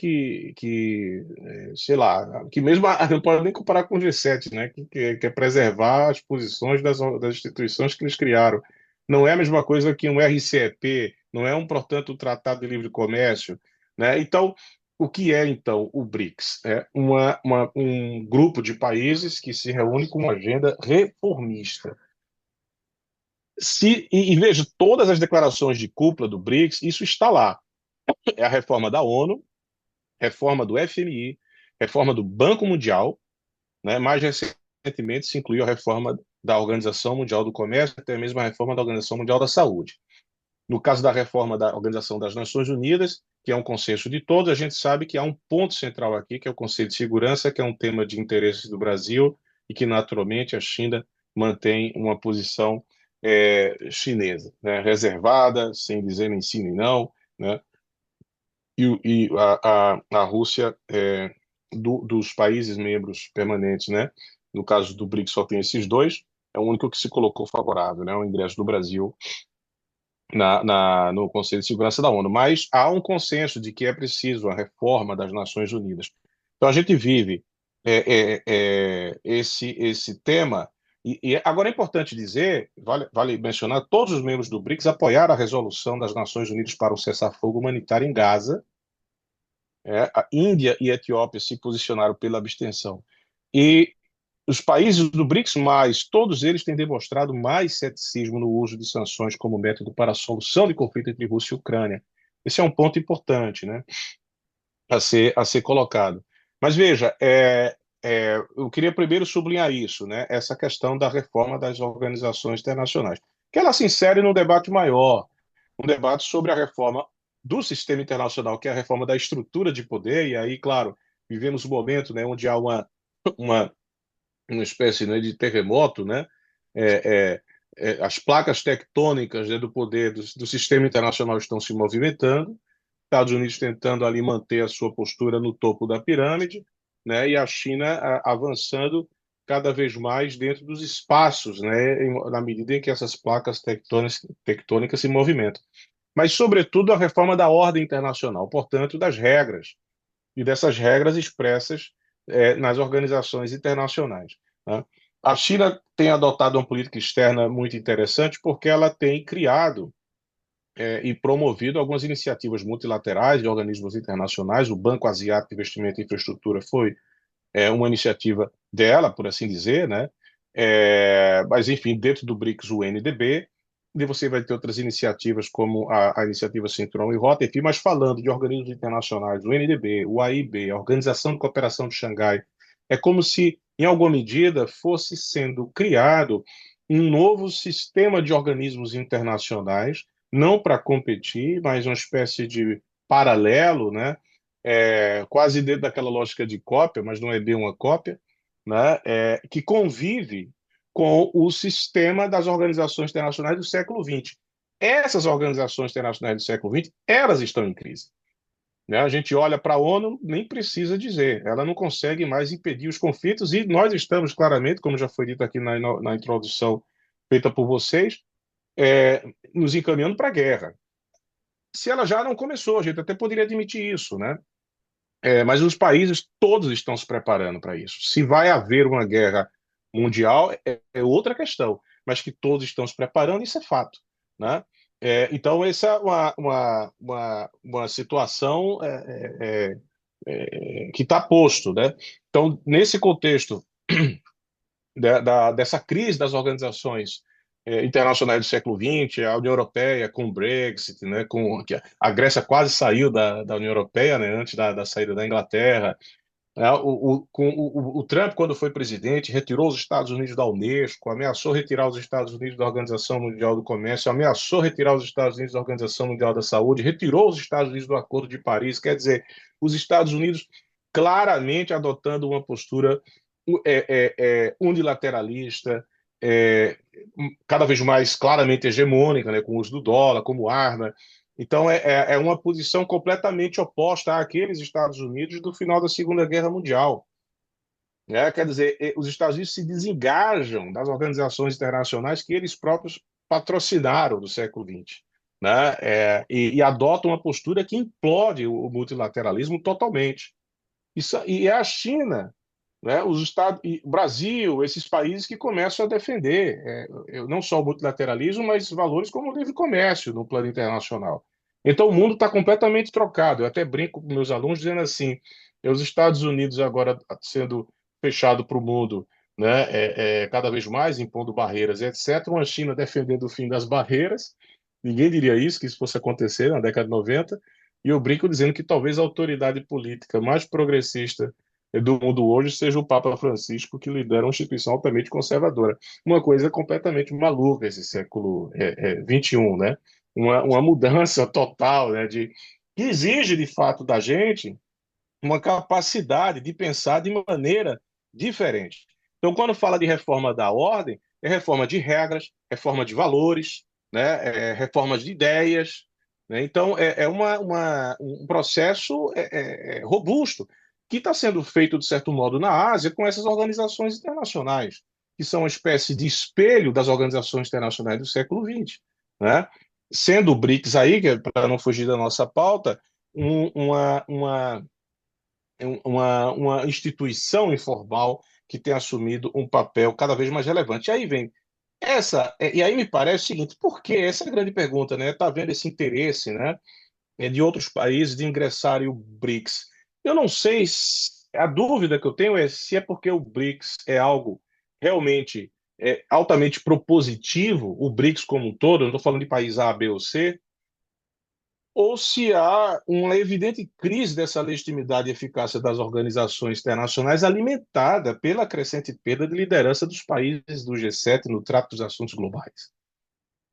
sei lá, que mesmo não pode nem comparar com o G7, né? Que é preservar as posições das instituições que eles criaram. Não é a mesma coisa que um RCEP, não é portanto, um Tratado de Livre Comércio, né? Então, o que é então o BRICS? É um grupo de países que se reúne com uma agenda reformista. E veja, todas as declarações de cúpula do BRICS, isso está lá. É a reforma da ONU, reforma do FMI, reforma do Banco Mundial, né? Mais recentemente se incluiu a reforma da Organização Mundial do Comércio, até mesmo a reforma da Organização Mundial da Saúde. No caso da reforma da Organização das Nações Unidas, que é um consenso de todos, a gente sabe que há um ponto central aqui, que é o Conselho de Segurança, que é um tema de interesse do Brasil e que, naturalmente, a China mantém uma posição chinesa, né? Reservada, sem dizer nem sim nem não, né? E a Rússia, dos países membros permanentes, né? No caso do BRICS só tem esses dois, é o único que se colocou favorável, né? O ingresso do Brasil no Conselho de Segurança da ONU. Mas há um consenso de que é preciso a reforma das Nações Unidas. Então a gente vive esse tema. E agora é importante dizer, vale mencionar, todos os membros do BRICS apoiaram a resolução das Nações Unidas para o cessar-fogo humanitário em Gaza. A Índia e a Etiópia se posicionaram pela abstenção. E os países do BRICS, todos eles têm demonstrado mais ceticismo no uso de sanções como método para a solução de conflito entre Rússia e Ucrânia. Esse é um ponto importante, né, a ser colocado. Mas veja, eu queria primeiro sublinhar isso, né, essa questão da reforma das organizações internacionais, que ela se insere num debate maior, um debate sobre a reforma do sistema internacional, que é a reforma da estrutura de poder, e aí, claro, vivemos um momento, né, onde há uma espécie, né, de terremoto, né? As placas tectônicas, né, do poder do sistema internacional estão se movimentando, Estados Unidos tentando ali manter a sua postura no topo da pirâmide, né, e a China avançando cada vez mais dentro dos espaços, né, na medida em que essas placas tectônicas se movimentam. Mas, sobretudo, a reforma da ordem internacional, portanto, das regras, e dessas regras expressas nas organizações internacionais, né? A China tem adotado uma política externa muito interessante porque ela tem criado e promovido algumas iniciativas multilaterais de organismos internacionais. O Banco Asiático de Investimento em Infraestrutura foi uma iniciativa dela, por assim dizer, né? Mas, enfim, dentro do BRICS, o NDB, e você vai ter outras iniciativas como a iniciativa Central e Rota, enfim, mas falando de organismos internacionais, o NDB, o AIB, a Organização de Cooperação de Xangai, é como se, em alguma medida, fosse sendo criado um novo sistema de organismos internacionais, não para competir, mas uma espécie de paralelo, né? Quase dentro daquela lógica de cópia, mas não é bem uma cópia, né? Que convive com o sistema das organizações internacionais do século XX. Essas organizações internacionais do século XX, elas estão em crise, né? A gente olha para a ONU, nem precisa dizer, ela não consegue mais impedir os conflitos e nós estamos claramente, como já foi dito aqui na introdução feita por vocês, nos encaminhando para a guerra. Se ela já não começou, a gente até poderia admitir isso, né? Mas os países todos estão se preparando para isso. Se vai haver uma guerra mundial é outra questão, mas que todos estão se preparando, isso é fato, né? Então, essa é uma situação que está posto, né? Então, nesse contexto dessa crise das organizações internacionais do século XX, a União Europeia com o Brexit, né, que a Grécia quase saiu da União Europeia, né, antes da saída da Inglaterra, O Trump, quando foi presidente, retirou os Estados Unidos da Unesco, ameaçou retirar os Estados Unidos da Organização Mundial do Comércio, ameaçou retirar os Estados Unidos da Organização Mundial da Saúde, retirou os Estados Unidos do Acordo de Paris. Quer dizer, os Estados Unidos claramente adotando uma postura unilateralista, é, cada vez mais claramente hegemônica, né, com o uso do dólar como arma. Então, é uma posição completamente oposta àqueles Estados Unidos do final da Segunda Guerra Mundial. Né? Quer dizer, os Estados Unidos se desengajam das organizações internacionais que eles próprios patrocinaram do século XX. Né? E adotam uma postura que implode o multilateralismo totalmente. E é a China, né? Os Estados, o Brasil, esses países que começam a defender não só o multilateralismo, mas valores como o livre comércio no plano internacional. Então, o mundo está completamente trocado. Eu até brinco com meus alunos dizendo assim: os Estados Unidos agora sendo fechado para o mundo, né? Cada vez mais impondo barreiras, etc. Uma China defendendo o fim das barreiras. Ninguém diria isso, que isso fosse acontecer na década de 90. E eu brinco dizendo que talvez a autoridade política mais progressista do mundo hoje seja o Papa Francisco, que lidera uma instituição altamente conservadora. Uma coisa completamente maluca esse século XXI, né? Uma mudança total, né? Que exige, de fato, da gente uma capacidade de pensar de maneira diferente. Então, quando fala de reforma da ordem, é reforma de regras, reforma de valores, né? Reforma de ideias. Né? Então, um processo robusto que está sendo feito, de certo modo, na Ásia com essas organizações internacionais, que são uma espécie de espelho das organizações internacionais do século XX. Né? Sendo o BRICS aí, para não fugir da nossa pauta, uma instituição informal que tem assumido um papel cada vez mais relevante. E aí vem e aí me parece o seguinte: por que? Essa é a grande pergunta, né? Está havendo esse interesse, né, de outros países de ingressarem o BRICS? Eu não sei, a dúvida que eu tenho é se é porque o BRICS é algo realmente altamente propositivo, o BRICS como um todo, eu não estou falando de país A, B ou C, ou se há uma evidente crise dessa legitimidade e eficácia das organizações internacionais alimentada pela crescente perda de liderança dos países do G7 no trato dos assuntos globais.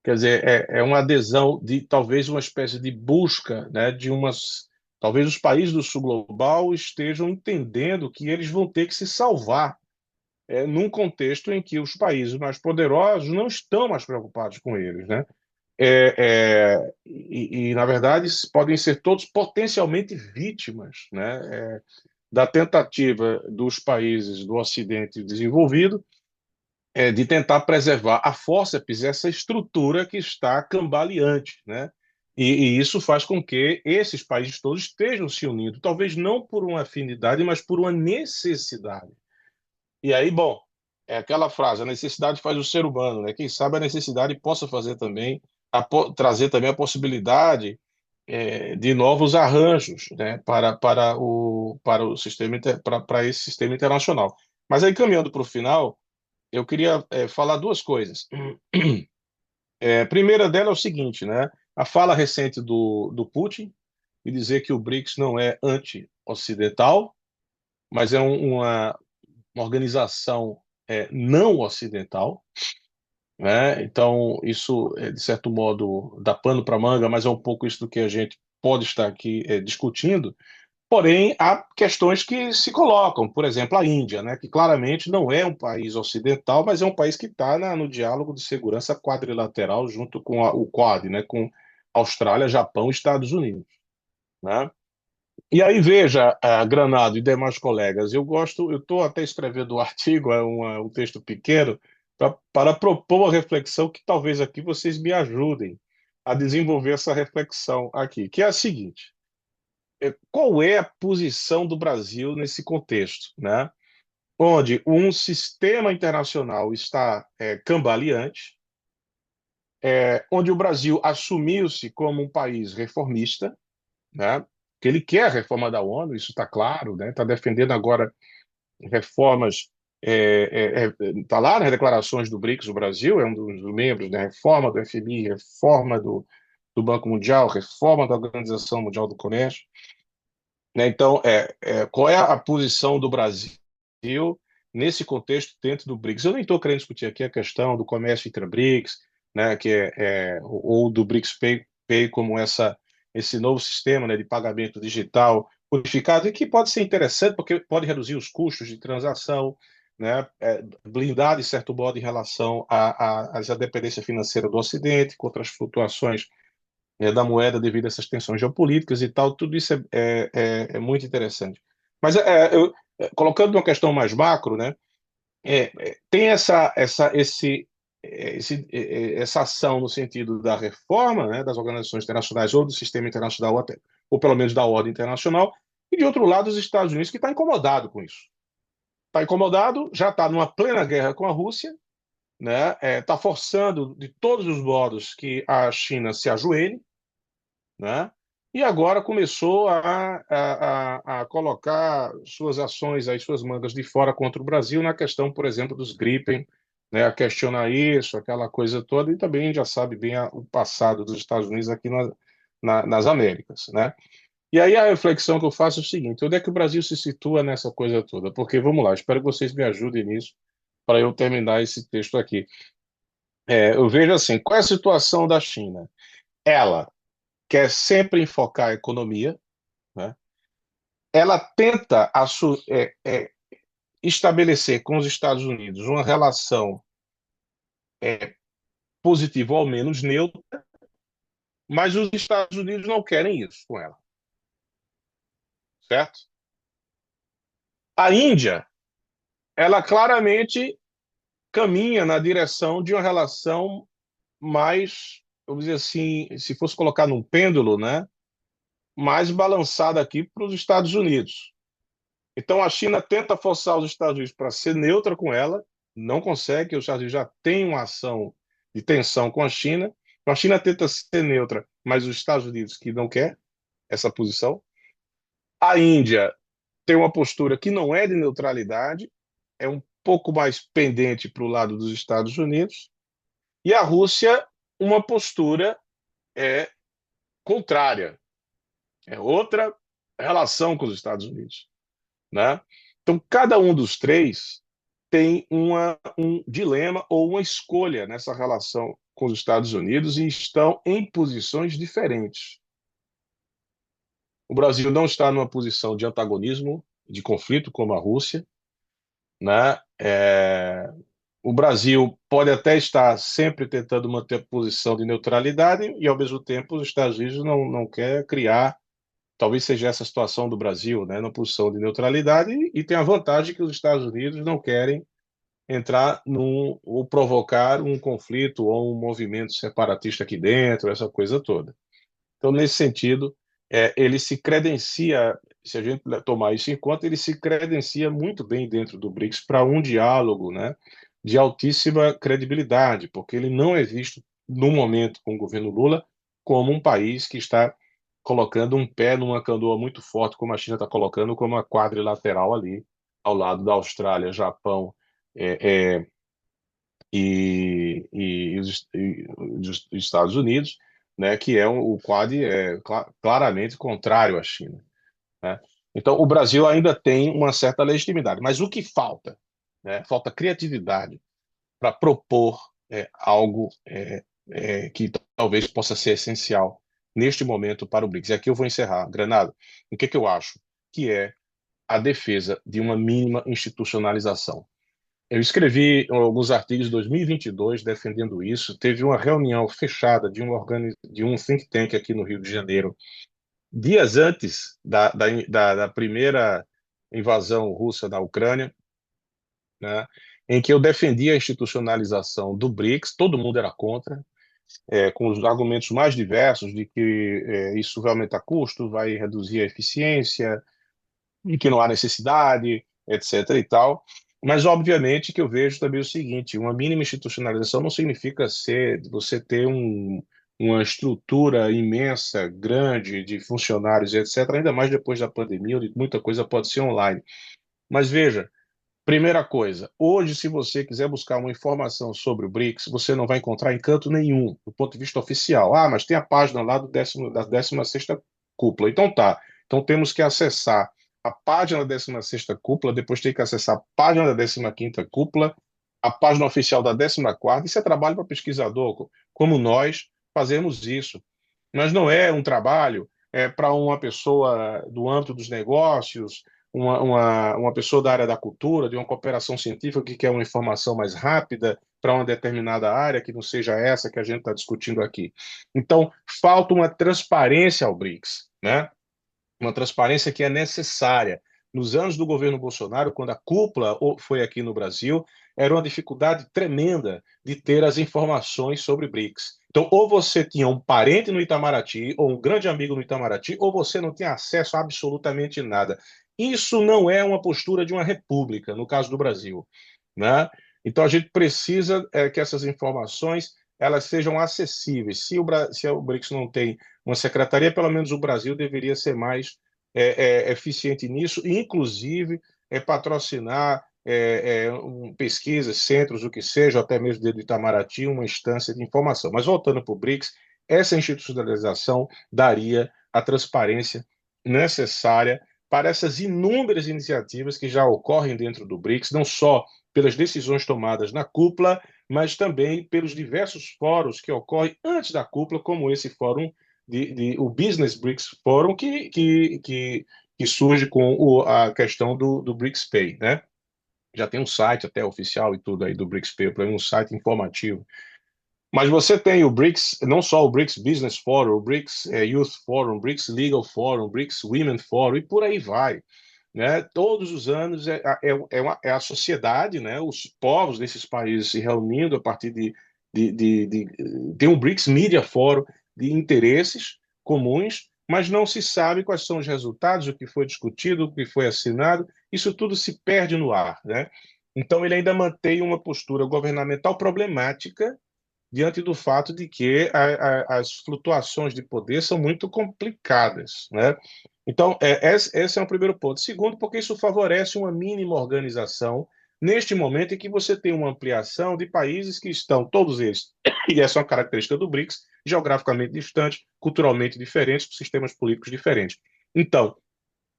Quer dizer, é uma adesão de talvez uma espécie de busca, né, de umas. Talvez os países do sul global estejam entendendo que eles vão ter que se salvar num contexto em que os países mais poderosos não estão mais preocupados com eles, né? Na verdade, podem ser todos potencialmente vítimas, né, da tentativa dos países do Ocidente desenvolvido de tentar preservar a fórceps, essa estrutura que está cambaleante. Né? E isso faz com que esses países todos estejam se unindo, talvez não por uma afinidade, mas por uma necessidade. E aí, bom, é aquela frase: a necessidade faz o ser humano, né? Quem sabe a necessidade possa fazer também, trazer também a possibilidade de novos arranjos, né? Para o sistema, para esse sistema internacional. Mas aí, caminhando para o final, eu queria falar duas coisas. A primeira dela é o seguinte, né? A fala recente do Putin, de dizer que o BRICS não é anti-ocidental, mas é uma organização não ocidental, né? Então, isso, de certo modo, dá pano para manga, mas é um pouco isso do que a gente pode estar aqui discutindo. Porém, há questões que se colocam, por exemplo, a Índia, né, que claramente não é um país ocidental, mas é um país que está no diálogo de segurança quadrilateral junto com o Quad, né, com Austrália, Japão e Estados Unidos. Né? E aí, veja, Granado e demais colegas, eu estou até escrevendo um artigo, um texto pequeno, para propor uma reflexão que talvez aqui vocês me ajudem a desenvolver essa reflexão aqui, que é a seguinte: qual é a posição do Brasil nesse contexto, né? Onde um sistema internacional está cambaleante, onde o Brasil assumiu-se como um país reformista, né? Que ele quer a reforma da ONU, isso está claro, né? Está defendendo agora reformas, está lá nas declarações do BRICS, o Brasil é um dos membros da reforma do FMI, reforma do Banco Mundial, reforma da Organização Mundial do Comércio. né? Então, qual é a posição do Brasil nesse contexto dentro do BRICS? Eu nem estou querendo discutir aqui a questão do comércio intra-BRICS, né, ou do BRICS Pay como esse novo sistema, né, de pagamento digital unificado, e que pode ser interessante porque pode reduzir os custos de transação, né, blindar de certo modo em relação à dependência financeira do Ocidente contra as flutuações da moeda devido a essas tensões geopolíticas e tal. Tudo isso é muito interessante. Mas colocando uma questão mais macro, né, tem essa ação no sentido da reforma, né, das organizações internacionais ou do sistema internacional, ou pelo menos da ordem internacional, e de outro lado os Estados Unidos, que está incomodado com isso. Está incomodado, já está numa plena guerra com a Rússia, né, está forçando de todos os modos que a China se ajoelhe, né? E agora começou a colocar suas ações, as suas mangas de fora contra o Brasil na questão, por exemplo, dos Gripen, né? A questionar isso, aquela coisa toda, e também já sabe bem o passado dos Estados Unidos aqui nas Américas, né? E aí a reflexão que eu faço é o seguinte: onde é que o Brasil se situa nessa coisa toda? Porque, vamos lá, espero que vocês me ajudem nisso para eu terminar esse texto aqui. Eu vejo assim, qual é a situação da China? Ela quer sempre enfocar a economia, né? Ela tenta estabelecer com os Estados Unidos uma relação positiva, ou ao menos neutra, mas os Estados Unidos não querem isso com ela, certo? A Índia, ela claramente caminha na direção de uma relação mais, vamos dizer assim, se fosse colocar num pêndulo, né, mais balançada aqui para os Estados Unidos. Então a China tenta forçar os Estados Unidos para ser neutra com ela, não consegue, os Estados Unidos já têm uma ação de tensão com a China. Então a China tenta ser neutra, mas os Estados Unidos que não quer essa posição. A Índia tem uma postura que não é de neutralidade, é um pouco mais pendente para o lado dos Estados Unidos. E a Rússia, uma postura contrária, é outra relação com os Estados Unidos, né? Então, cada um dos três tem um dilema ou uma escolha nessa relação com os Estados Unidos e estão em posições diferentes. O Brasil não está numa posição de antagonismo, de conflito, como a Rússia, né? O Brasil pode até estar sempre tentando manter posição de neutralidade e, ao mesmo tempo, os Estados Unidos não quer criar. Talvez seja essa a situação do Brasil, né, na posição de neutralidade, e tem a vantagem que os Estados Unidos não querem entrar ou provocar um conflito ou um movimento separatista aqui dentro, essa coisa toda. Então, nesse sentido, ele se credencia, se a gente tomar isso em conta, ele se credencia muito bem dentro do BRICS para um diálogo, né, de altíssima credibilidade, porque ele não é visto, no momento, com o governo Lula, como um país que está colocando um pé numa canoa muito forte, como a China está colocando, como uma quadrilateral ali, ao lado da Austrália, Japão, é, é, os Estados Unidos, né, que o Quad claramente contrário à China, né? Então, o Brasil ainda tem uma certa legitimidade, mas o que falta, né, falta criatividade para propor algo que talvez possa ser essencial neste momento para o BRICS. E aqui eu vou encerrar, Granado. O que eu acho? Que é a defesa de uma mínima institucionalização. Eu escrevi alguns artigos em 2022 defendendo isso. Teve uma reunião fechada de um think tank aqui no Rio de Janeiro, dias antes da primeira invasão russa da Ucrânia, né, em que eu defendia a institucionalização do BRICS. Todo mundo era contra, com os argumentos mais diversos de que isso vai aumentar custo, vai reduzir a eficiência, e que não há necessidade, etc. e tal. Mas, obviamente, que eu vejo também o seguinte: uma mínima institucionalização não significa você ter uma estrutura imensa, grande, de funcionários, etc., ainda mais depois da pandemia, onde muita coisa pode ser online. Mas veja, primeira coisa, hoje, se você quiser buscar uma informação sobre o BRICS, você não vai encontrar em canto nenhum, do ponto de vista oficial. Ah, mas tem a página lá da 16ª cúpula. Então tá, Então, temos que acessar a página da 16ª cúpula, depois tem que acessar a página da 15ª cúpula, a página oficial da 14ª. Isso é trabalho para pesquisador, como nós fazemos isso. Mas não é um trabalho para uma pessoa do âmbito dos negócios, uma pessoa da área da cultura, de uma cooperação científica que quer uma informação mais rápida para uma determinada área que não seja essa que a gente está discutindo aqui. Então, falta uma transparência ao BRICS, né? Uma transparência que é necessária. Nos anos do governo Bolsonaro, quando a cúpula foi aqui no Brasil, era uma dificuldade tremenda de ter as informações sobre BRICS. Então, ou você tinha um parente no Itamaraty, ou um grande amigo no Itamaraty, ou você não tinha acesso a absolutamente nada. Isso não é uma postura de uma república, no caso do Brasil, né? Então, a gente precisa que essas informações elas sejam acessíveis. Se o BRICS não tem uma secretaria, pelo menos o Brasil deveria ser mais eficiente nisso, e, inclusive, patrocinar pesquisas, centros, o que seja, até mesmo dentro do Itamaraty, uma instância de informação. Mas, voltando para o BRICS, essa institucionalização daria a transparência necessária para essas inúmeras iniciativas que já ocorrem dentro do BRICS, não só pelas decisões tomadas na cúpula, mas também pelos diversos fóruns que ocorrem antes da cúpula, como esse fórum o Business BRICS Forum, que surge com a questão do BRICS Pay, né? Já tem um site até oficial e tudo aí do BRICS Pay, um site informativo. Mas você tem o BRICS, não só o BRICS Business Forum, o BRICS Youth Forum, o BRICS Legal Forum, o BRICS Women Forum, e por aí vai. Né? Todos os anos é a sociedade, né? Os povos desses países se reunindo a partir tem um BRICS Media Forum de interesses comuns, mas não se sabe quais são os resultados, o que foi discutido, o que foi assinado, isso tudo se perde no ar, né? Então ele ainda mantém uma postura governamental problemática diante do fato de que as flutuações de poder são muito complicadas, né? Então, esse é o primeiro ponto. Segundo, porque isso favorece uma mínima organização neste momento em que você tem uma ampliação de países que estão, todos eles, e essa é uma característica do BRICS, geograficamente distantes, culturalmente diferentes, com sistemas políticos diferentes. Então,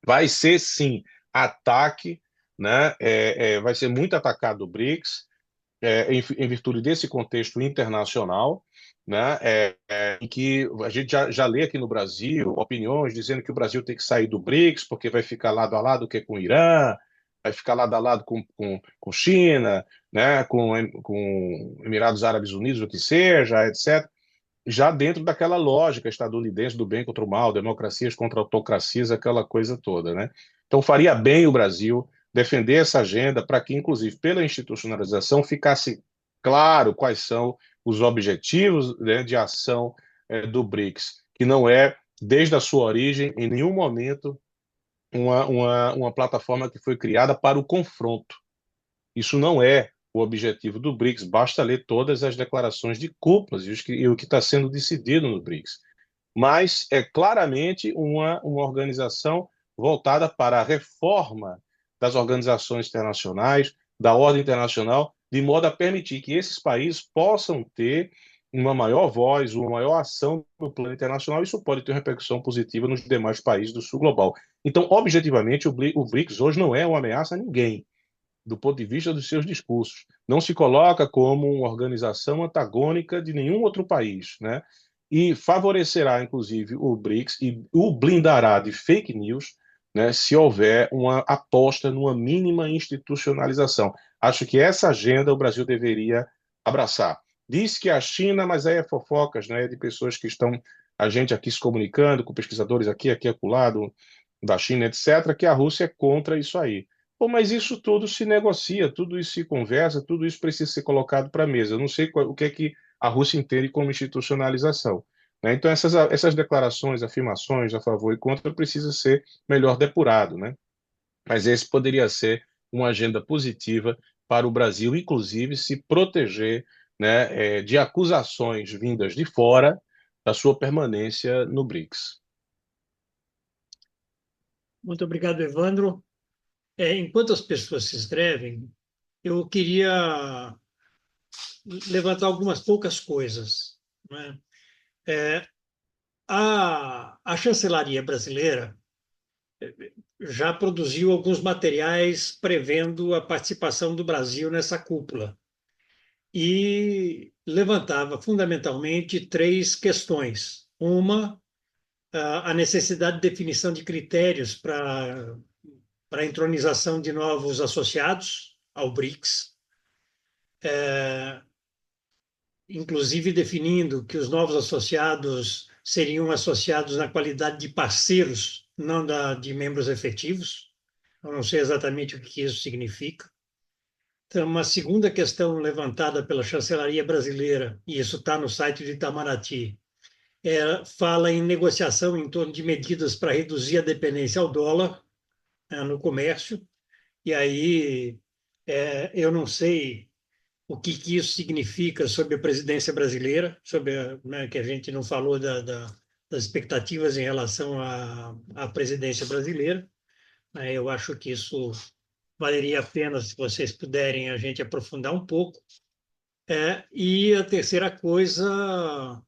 vai ser, sim, ataque, né? Vai ser muito atacado o BRICS, em virtude desse contexto internacional, né, em que a gente já lê aqui no Brasil opiniões dizendo que o Brasil tem que sair do BRICS porque vai ficar lado a lado que com o Irã, vai ficar lado a lado com China, né, com Emirados Árabes Unidos, o que seja, etc., já dentro daquela lógica estadunidense do bem contra o mal, democracias contra autocracias, aquela coisa toda, né? Então faria bem o Brasil defender essa agenda para que, inclusive, pela institucionalização, ficasse claro quais são os objetivos, né, de ação do BRICS, que não é, desde a sua origem, em nenhum momento, uma plataforma que foi criada para o confronto. Isso não é o objetivo do BRICS, basta ler todas as declarações de cúpulas e o que está sendo decidido no BRICS. Mas é claramente uma organização voltada para a reforma das organizações internacionais, da ordem internacional, de modo a permitir que esses países possam ter uma maior voz, uma maior ação no plano internacional. Isso pode ter uma repercussão positiva nos demais países do sul global. Então, objetivamente, o BRICS hoje não é uma ameaça a ninguém do ponto de vista dos seus discursos. Não se coloca como uma organização antagônica de nenhum outro país, né? E favorecerá, inclusive, o BRICS e o blindará de fake news, né, se houver uma aposta numa mínima institucionalização. Acho que essa agenda o Brasil deveria abraçar. Diz que a China, mas aí é fofocas, né, de pessoas que estão, a gente aqui se comunicando, com pesquisadores aqui acolá, da China, etc., que a Rússia é contra isso aí. Pô, mas isso tudo se negocia, tudo isso se conversa, tudo isso precisa ser colocado para a mesa. Eu não sei o que é que a Rússia entende como institucionalização, né? Então, essas declarações, afirmações a favor e contra precisam ser melhor depurado, né? Mas esse poderia ser uma agenda positiva para o Brasil, inclusive se proteger, né, de acusações vindas de fora da sua permanência no BRICS. Muito obrigado, Evandro. Enquanto as pessoas se inscrevem, eu queria levantar algumas poucas coisas, né? A chancelaria brasileira já produziu alguns materiais prevendo a participação do Brasil nessa cúpula e levantava fundamentalmente três questões. Uma, a necessidade de definição de critérios para a entronização de novos associados ao BRICS, inclusive definindo que os novos associados seriam associados na qualidade de parceiros, não de membros efetivos. Eu não sei exatamente o que isso significa. Então, uma segunda questão levantada pela chancelaria brasileira, e isso está no site de Itamaraty, fala em negociação em torno de medidas para reduzir a dependência ao dólar, no comércio. E aí eu não sei o que isso significa sobre a presidência brasileira, né, que a gente não falou das expectativas em relação à presidência brasileira. Eu acho que isso valeria a pena, se vocês puderem, a gente aprofundar um pouco. E a terceira coisa,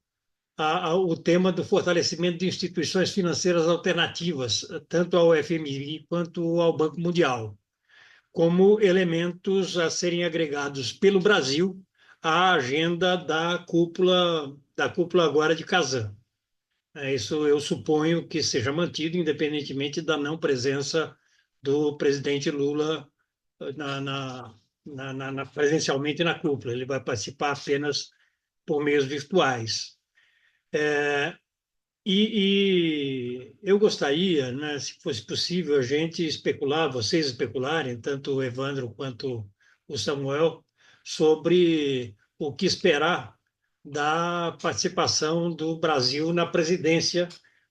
o tema do fortalecimento de instituições financeiras alternativas, tanto ao FMI quanto ao Banco Mundial, como elementos a serem agregados pelo Brasil à agenda da cúpula agora de Kazan. Isso eu suponho que seja mantido, independentemente da não presença do presidente Lula presencialmente na cúpula. Ele vai participar apenas por meios virtuais. E eu gostaria, né, se fosse possível, a gente especular, vocês especularem, tanto o Evandro quanto o Samuel, sobre o que esperar da participação do Brasil na presidência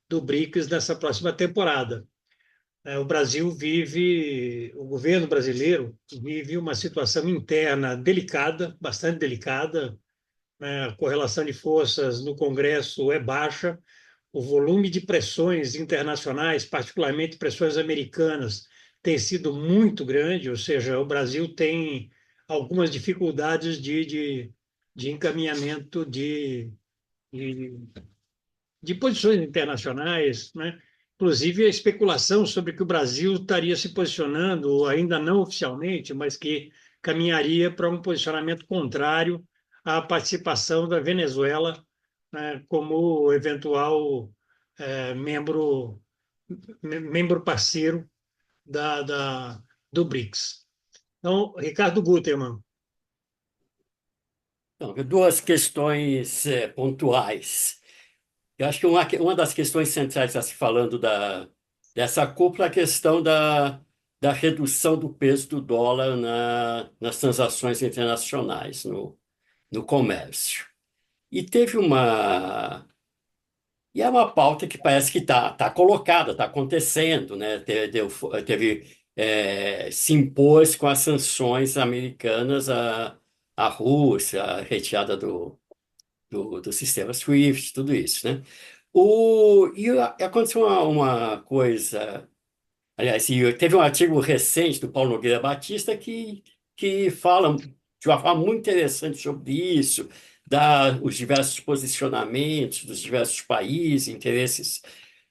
do BRICS nessa próxima temporada. O governo brasileiro vive uma situação interna delicada, bastante delicada, né? A correlação de forças no Congresso é baixa, o volume de pressões internacionais, particularmente pressões americanas, tem sido muito grande, ou seja, o Brasil tem algumas dificuldades de encaminhamento de, de posições internacionais, né? Inclusive a especulação sobre que o Brasil estaria se posicionando, ainda não oficialmente, mas que caminharia para um posicionamento contrário à participação da Venezuela, né, como eventual membro parceiro do BRICS. Então, Ricardo Gutermann. Então, duas questões pontuais. Eu acho que uma das questões centrais a se falando dessa cúpula é a questão da redução do peso do dólar nas transações internacionais, no comércio. E teve E é uma pauta que parece que tá colocada, está acontecendo, né? Se impôs com as sanções americanas à Rússia, a retirada do sistema SWIFT, tudo isso, né? Aconteceu uma coisa. Aliás, teve um artigo recente do Paulo Nogueira Batista que fala de uma forma muito interessante sobre isso, os diversos posicionamentos dos diversos países, interesses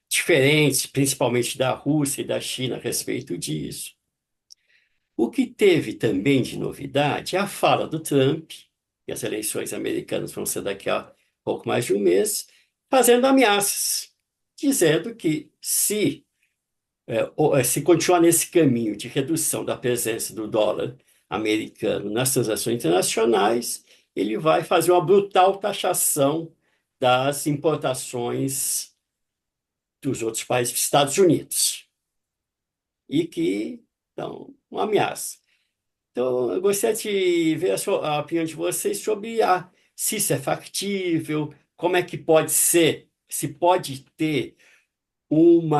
diferentes, principalmente da Rússia e da China a respeito disso. O que teve também de novidade é a fala do Trump, que as eleições americanas vão ser daqui a pouco mais de um mês, fazendo ameaças, dizendo que se continuar nesse caminho de redução da presença do dólar americano nas transações internacionais, ele vai fazer uma brutal taxação das importações dos outros países dos Estados Unidos. Então, uma ameaça. Então, eu gostaria de ver a opinião de vocês sobre se isso é factível, como é que pode ser, se pode ter um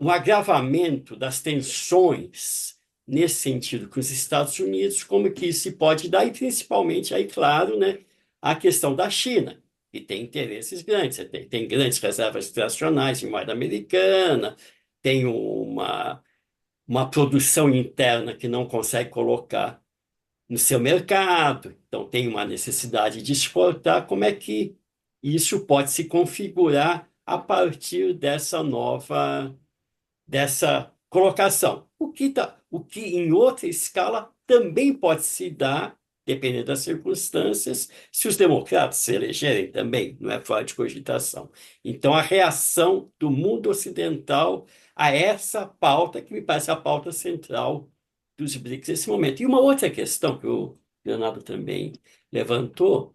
agravamento das tensões nesse sentido com os Estados Unidos, como que isso se pode dar, e principalmente, aí, claro, né, a questão da China, que tem interesses grandes, tem grandes reservas internacionais em moeda americana, tem uma produção interna que não consegue colocar no seu mercado, então tem uma necessidade de exportar. Como é que isso pode se configurar a partir dessa colocação. O que em outra escala também pode se dar, dependendo das circunstâncias, se os democratas se elegerem também, não é fora de cogitação. Então, a reação do mundo ocidental a essa pauta, que me parece a pauta central dos BRICS nesse momento. E uma outra questão que o Leonardo também levantou,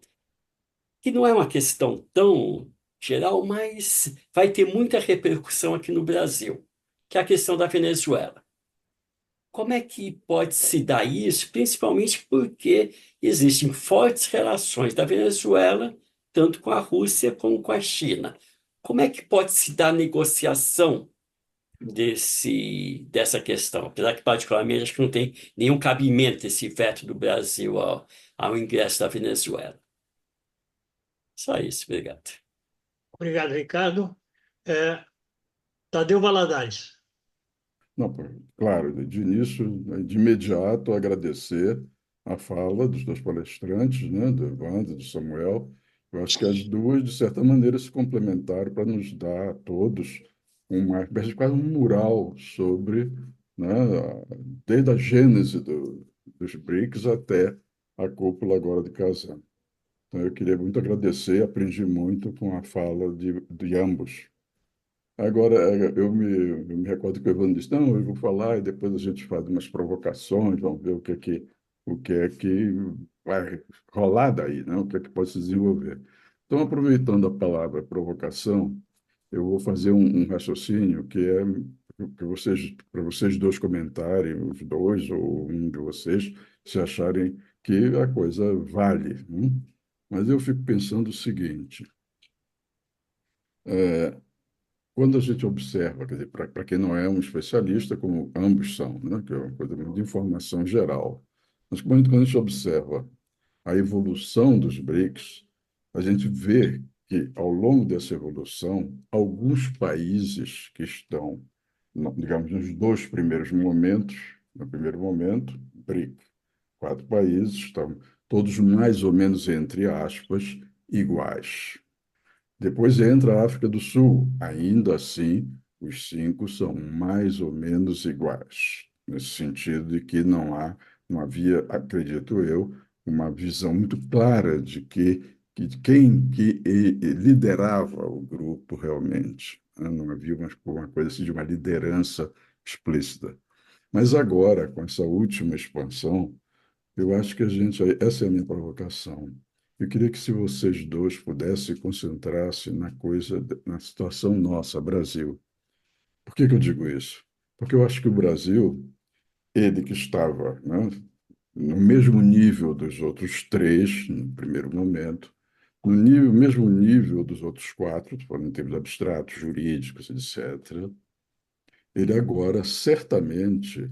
que não é uma questão tão geral, mas vai ter muita repercussão aqui no Brasil, que é a questão da Venezuela. Como é que pode se dar isso? Principalmente porque existem fortes relações da Venezuela, tanto com a Rússia como com a China. Como é que pode se dar a negociação dessa questão? Apesar que, particularmente, acho que não tem nenhum cabimento esse veto do Brasil ao ingresso da Venezuela. Só isso, obrigado. Obrigado, Ricardo. Tadeu Valadares. Não, claro, de início, de imediato, agradecer a fala dos dois palestrantes, né, do Evandro e do Samuel. Eu acho que as duas, de certa maneira, se complementaram para nos dar a todos uma espécie de quase um mural sobre, né, desde a gênese dos BRICS até a cúpula agora de Kazan. Então, eu queria muito agradecer, aprendi muito com a fala de ambos. Agora, eu me recordo que o Evandro disse, não, eu vou falar e depois a gente faz umas provocações, vamos ver o que é que vai rolar daí, né? O que é que pode se desenvolver. Então, aproveitando a palavra provocação, eu vou fazer um raciocínio que é para vocês dois comentarem, os dois ou um de vocês, se acharem que a coisa vale, né? Mas eu fico pensando o seguinte, quando a gente observa, quer dizer, para quem não é um especialista, como ambos são, né, que é uma coisa de informação geral, mas quando a gente observa a evolução dos BRICS, a gente vê que, ao longo dessa evolução, alguns países que estão, digamos, nos dois primeiros momentos, no primeiro momento, BRIC, 4 países, estão todos mais ou menos, entre aspas, iguais. Depois entra a África do Sul. Ainda assim, os 5 são mais ou menos iguais, nesse sentido de que não havia, acredito eu, uma visão muito clara que quem liderava o grupo realmente, né? Não havia uma coisa assim de uma liderança explícita. Mas agora, com essa última expansão, eu acho que essa é a minha provocação. Eu queria que se vocês dois pudessem concentrar-se na situação nossa, Brasil. Por que eu digo isso? Porque eu acho que o Brasil, ele que estava, né, no mesmo nível dos outros 3, no primeiro momento, mesmo nível dos outros 4, falando em termos abstratos, jurídicos, etc., ele agora, certamente,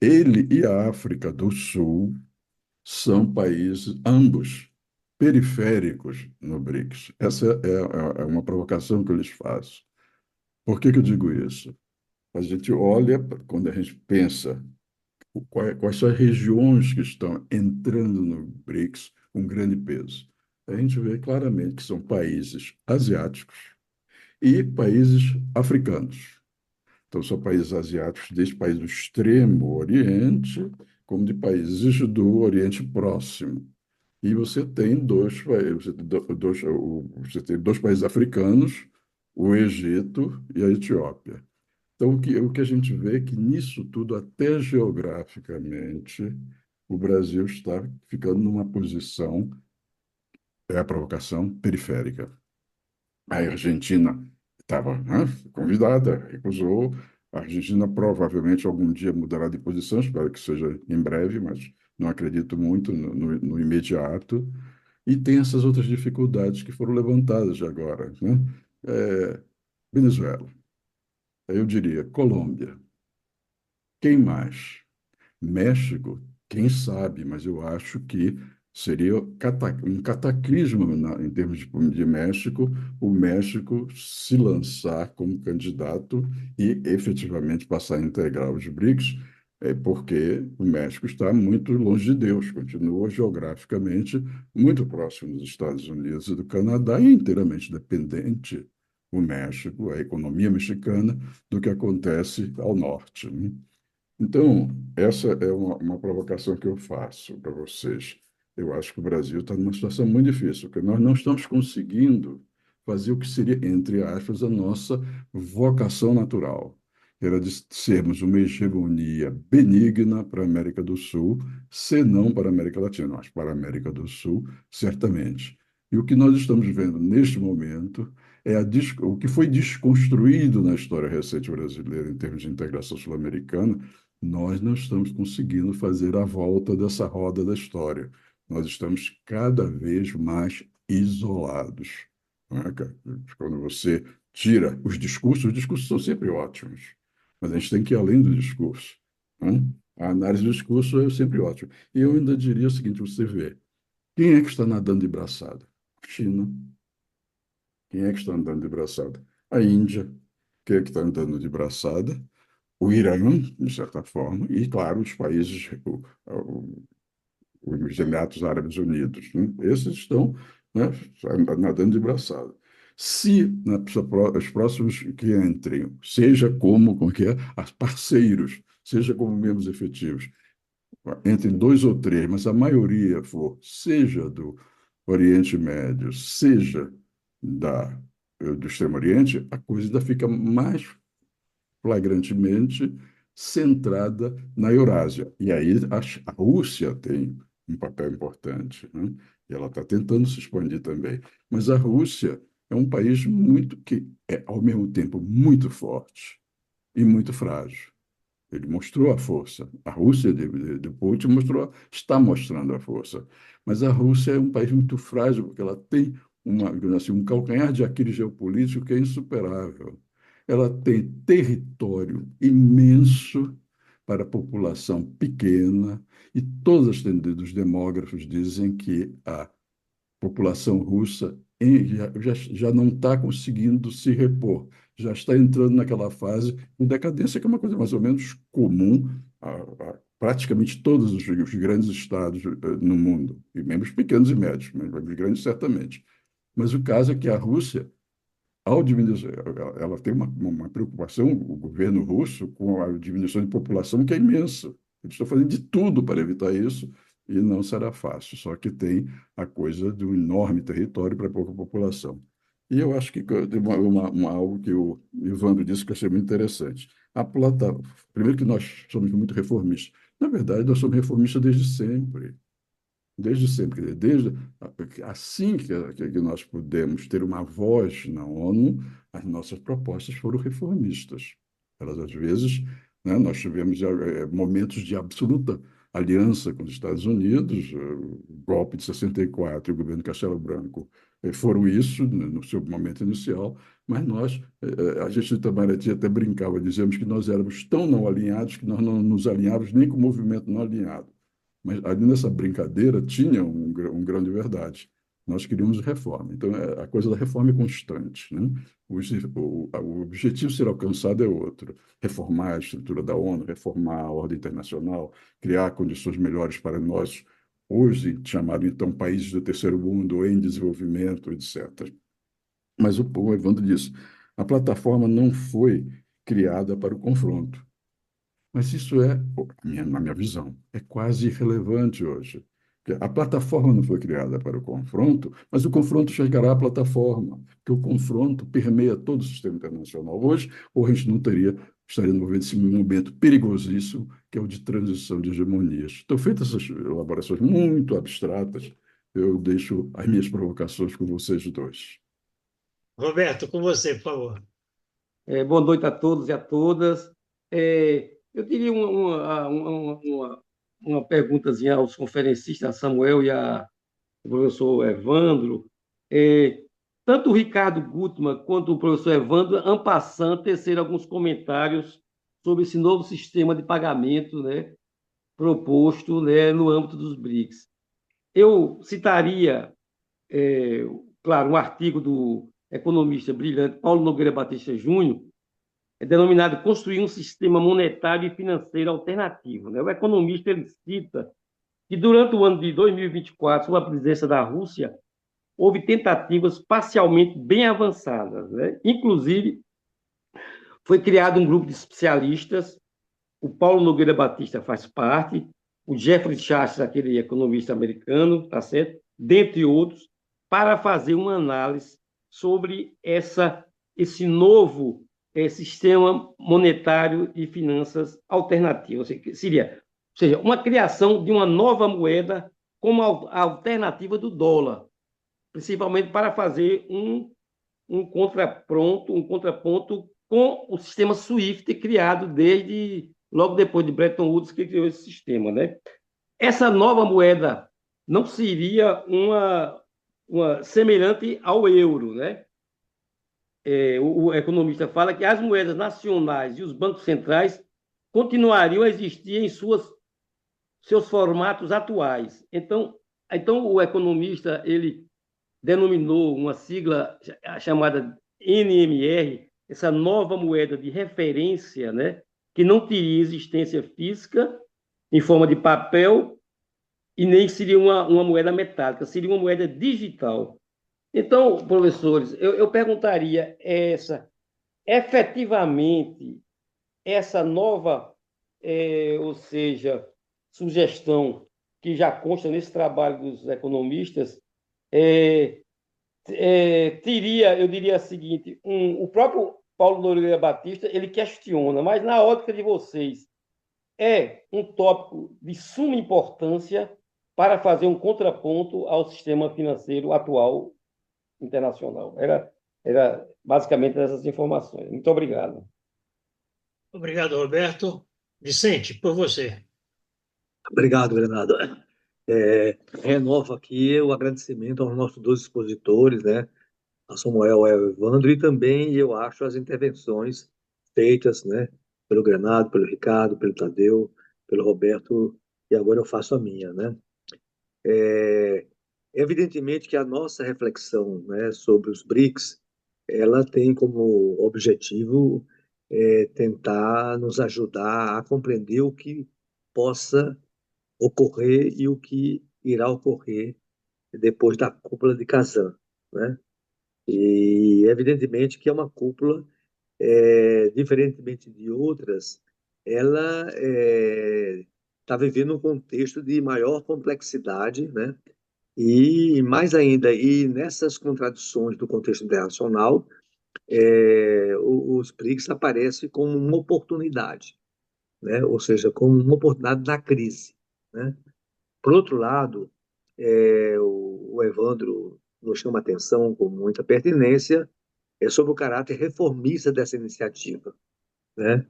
ele e a África do Sul são países, ambos, periféricos no BRICS. Essa é uma provocação que eu lhes faço. Por que eu digo isso? A gente olha, quando a gente pensa quais são as regiões que estão entrando no BRICS com grande peso, a gente vê claramente que são países asiáticos e países africanos. Então, são países asiáticos, desde países do Extremo Oriente, como de países do Oriente Próximo. E você tem você tem dois países africanos, o Egito e a Etiópia. Então, o que a gente vê é que nisso tudo, até geograficamente, o Brasil está ficando numa posição, é a provocação, periférica. A Argentina estava, né, convidada, recusou. A Argentina provavelmente algum dia mudará de posição, espero que seja em breve, mas não acredito muito no imediato. E tem essas outras dificuldades que foram levantadas agora, né? Venezuela, eu diria Colômbia. Quem mais? México, quem sabe, mas eu acho que seria um cataclismo em termos de México, o México se lançar como candidato e efetivamente passar a integrar os BRICS, porque o México está muito longe de Deus, continua geograficamente muito próximo dos Estados Unidos e do Canadá e inteiramente dependente o México, a economia mexicana, do que acontece ao norte, né? Então, essa é uma provocação que eu faço para vocês. Eu acho que o Brasil está numa situação muito difícil, porque nós não estamos conseguindo fazer o que seria, entre aspas, a nossa vocação natural. Era de sermos uma hegemonia benigna para a América do Sul, se não para a América Latina, mas para a América do Sul, certamente. E o que nós estamos vendo neste momento é o que foi desconstruído na história recente brasileira em termos de integração sul-americana. Nós não estamos conseguindo fazer a volta dessa roda da história. Nós estamos cada vez mais isolados, não é, cara? Quando você tira os discursos são sempre ótimos, mas a gente tem que ir além do discurso, né? A análise do discurso é sempre ótima. E eu ainda diria o seguinte: você vê, quem é que está nadando de braçada? China. Quem é que está andando de braçada? A Índia. Quem é que está andando de braçada? O Irã, de certa forma, e, claro, os países, os Emirados Árabes Unidos, né? Esses estão, né, nadando de braçada. Se os próximos que entrem, seja como que é, as parceiros, seja como membros efetivos, entre dois ou três, mas a maioria for, seja do Oriente Médio, seja do Extremo Oriente, a coisa ainda fica mais flagrantemente centrada na Eurásia. E aí a Rússia tem um papel importante, né? E ela está tentando se expandir também. Mas a Rússia é um país que é, ao mesmo tempo, muito forte e muito frágil. Ele mostrou a força. A Rússia de Putin está mostrando a força. Mas a Rússia é um país muito frágil, porque ela tem um calcanhar de Aquiles geopolítico que é insuperável. Ela tem território imenso para a população pequena, e todos os demógrafos dizem que a população russa já não está conseguindo se repor, já está entrando naquela fase de decadência, que é uma coisa mais ou menos comum a praticamente todos os grandes estados no mundo, e mesmo os pequenos e médios, mas os grandes certamente. Mas o caso é que a Rússia, ao diminuir, ela tem uma preocupação, o governo russo, com a diminuição de população, que é imensa. Eles estão fazendo de tudo para evitar isso, e não será fácil. Só que tem a coisa de um enorme território para pouca população. E eu acho que tem algo que o Evandro disse que eu achei muito interessante. Primeiro que nós somos muito reformistas. Na verdade, nós somos reformistas desde sempre. Desde sempre, quer dizer, assim que nós pudemos ter uma voz na ONU, as nossas propostas foram reformistas. Elas, às vezes, né, nós tivemos momentos de absoluta aliança com os Estados Unidos, o golpe de 64 e o governo Castelo Branco foram isso no seu momento inicial, mas a gente em Itamaraty até brincava, dizemos que nós éramos tão não alinhados que nós não nos alinhávamos nem com o movimento não alinhado. Mas ali nessa brincadeira tinha um grão de verdade. Nós queríamos reforma. Então, a coisa da reforma é constante, né? O objetivo a ser alcançado é outro. Reformar a estrutura da ONU, reformar a ordem internacional, criar condições melhores para nós, hoje chamado então países do terceiro mundo, em desenvolvimento, etc. Mas o Evandro disse, a plataforma não foi criada para o confronto. Mas isso na minha visão, é quase irrelevante hoje. Porque a plataforma não foi criada para o confronto, mas o confronto chegará à plataforma, porque o confronto permeia todo o sistema internacional. Hoje, ou a gente não estaria envolvido nesse momento perigosíssimo, que é o de transição de hegemonias. Então, feitas essas elaborações muito abstratas, eu deixo as minhas provocações com vocês dois. Roberto, com você, por favor. Boa noite a todos e a todas. Eu teria uma perguntazinha aos conferencistas, a Samuel e ao professor Evandro. Tanto o Ricardo Gutmann quanto o professor Evandro, en passant, teceram alguns comentários sobre esse novo sistema de pagamento, né, proposto, né, no âmbito dos BRICS. Eu citaria, claro, um artigo do economista brilhante Paulo Nogueira Batista Júnior, denominado Construir um Sistema Monetário e Financeiro Alternativo, né? O economista ele cita que durante o ano de 2024, sob a presença da Rússia, houve tentativas parcialmente bem avançadas, né? Inclusive, foi criado um grupo de especialistas, o Paulo Nogueira Batista faz parte, o Jeffrey Sachs, aquele economista americano, tá certo? Dentre outros, para fazer uma análise sobre esse novo sistema monetário e finanças alternativo. Ou seja, uma criação de uma nova moeda como alternativa do dólar, principalmente para fazer um contraponto com o sistema SWIFT criado logo depois de Bretton Woods, que criou esse sistema, né? Essa nova moeda não seria uma semelhante ao euro, né? O economista fala que as moedas nacionais e os bancos centrais continuariam a existir em seus formatos atuais. Então, o economista ele denominou uma sigla chamada NMR, essa nova moeda de referência, né, que não teria existência física em forma de papel e nem seria uma moeda metálica, seria uma moeda digital. Então, professores, eu perguntaria efetivamente, essa nova, ou seja, sugestão que já consta nesse trabalho dos economistas, teria, eu diria o seguinte, o próprio Paulo Nogueira Batista, ele questiona, mas na ótica de vocês, é um tópico de suma importância para fazer um contraponto ao sistema financeiro atual internacional. Era basicamente essas informações. Muito obrigado. Obrigado, Roberto. Vicente, por você. Obrigado, Bernardo. Renovo aqui o agradecimento aos nossos dois expositores, né? A Samuel e ao Evandro, e também, eu acho, as intervenções feitas, né? Pelo Granado, pelo Ricardo, pelo Tadeu, pelo Roberto, e agora eu faço a minha, né? Evidentemente que a nossa reflexão, né, sobre os BRICS, ela tem como objetivo tentar nos ajudar a compreender o que possa ocorrer e o que irá ocorrer depois da cúpula de Kazan, né? E evidentemente que é uma cúpula, diferentemente de outras, ela está vivendo um contexto de maior complexidade, né? E mais ainda, e nessas contradições do contexto internacional, os BRICS aparecem como uma oportunidade, né? Ou seja, como uma oportunidade na crise, né? Por outro lado, o Evandro nos chama atenção com muita pertinência sobre o caráter reformista dessa iniciativa, né?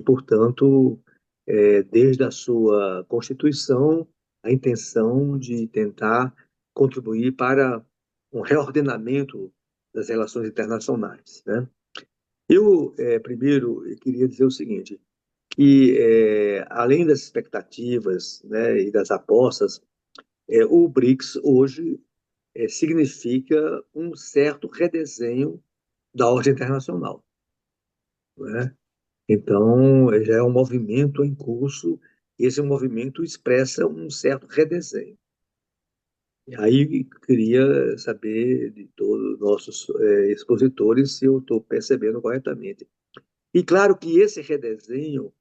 Portanto, desde a sua constituição, a intenção de tentar contribuir para um reordenamento das relações internacionais, né? Eu, primeiro, queria dizer o seguinte, que, além das expectativas, né, e das apostas, o BRICS hoje significa um certo redesenho da ordem internacional, né? Então, já é um movimento em curso, e esse movimento expressa um certo redesenho. E aí, queria saber de todos os nossos expositores se eu estou percebendo corretamente. E claro que esse redesenho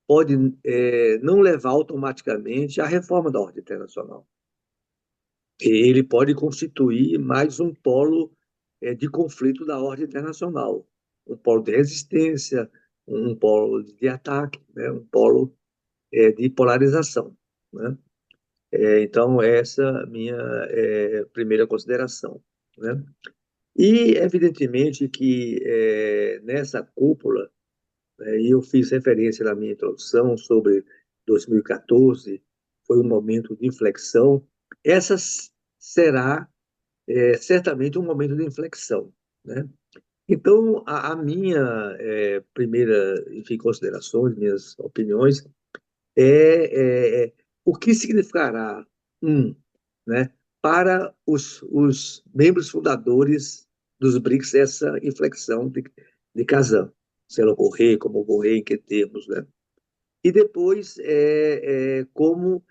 pode não levar automaticamente à reforma da ordem internacional. Ele pode constituir mais um polo de conflito da ordem internacional, um polo de resistência, um polo de ataque, né? Um polo de polarização, né? Então, essa é a minha primeira consideração, né? E, evidentemente, que nessa cúpula, e eu fiz referência na minha introdução sobre 2014, foi um momento de inflexão, essa será certamente um momento de inflexão, né? Então, a minha primeira, enfim, considerações, minhas opiniões, o que significará, né, para os membros fundadores dos BRICS essa inflexão de Kazan, se ela ocorrer, como ocorrer, em que termos, né? E depois, como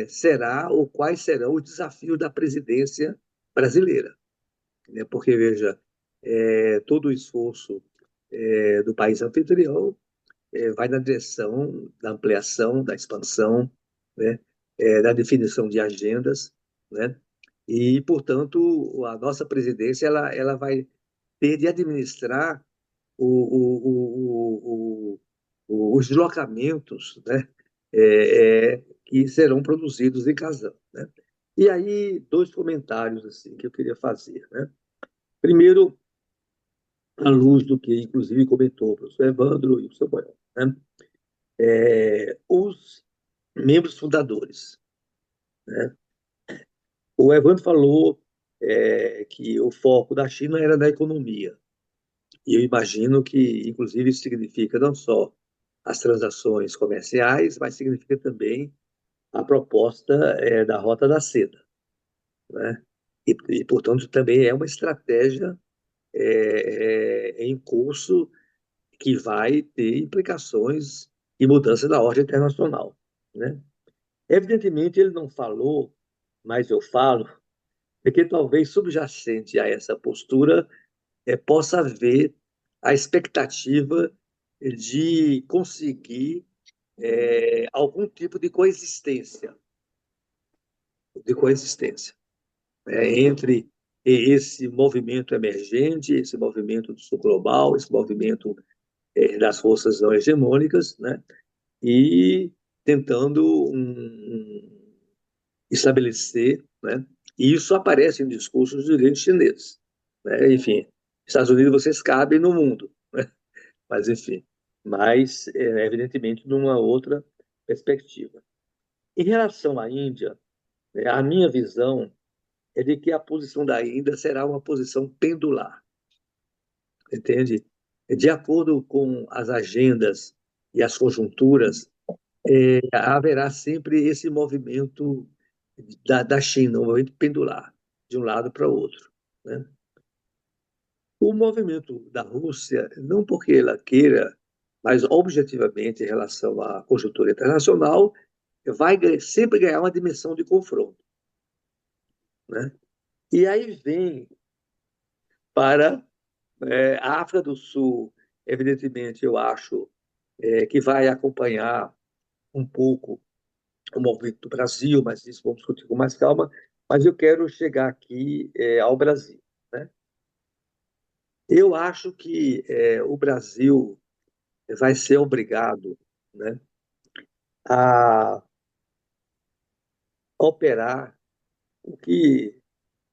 será ou quais serão os desafios da presidência brasileira, né? Porque, veja, todo o esforço do país anfitrião vai na direção da ampliação, da expansão, né? Da definição de agendas, né? E, portanto, a nossa presidência ela vai ter de administrar os deslocamentos, né? Que serão produzidos em Kazan, né? E aí, dois comentários assim, que eu queria fazer, né? Primeiro, à luz do que, inclusive, comentou o professor Evandro e o Samuel, né? Os membros fundadores, né? O Evandro falou que o foco da China era na economia. E eu imagino que, inclusive, isso significa não só as transações comerciais, mas significa também a proposta da Rota da Seda, né? Portanto, também é uma estratégia em curso que vai ter implicações e mudanças na ordem internacional, né? Evidentemente, ele não falou, mas eu falo, porque talvez subjacente a essa postura possa haver a expectativa de conseguir algum tipo de coexistência, entre esse movimento emergente, esse movimento do sul global, esse movimento das forças não hegemônicas, né? E tentando estabelecer, né? E isso aparece em discursos dos líderes chineses, né? Enfim, Estados Unidos vocês cabem no mundo, né? Mas enfim, mas evidentemente numa outra perspectiva. Em relação à Índia, né, a minha visão é de que a posição da Índia será uma posição pendular, entende? De acordo com as agendas e as conjunturas, haverá sempre esse movimento da China, um movimento pendular, de um lado para o outro, né? O movimento da Rússia, não porque ela queira, mas objetivamente em relação à conjuntura internacional, vai sempre ganhar uma dimensão de confronto, né? E aí vem para a África do Sul, evidentemente, eu acho que vai acompanhar um pouco o movimento do Brasil, mas isso vamos discutir com mais calma. Mas eu quero chegar aqui ao Brasil, né? Eu acho que o Brasil vai ser obrigado, né, a operar o que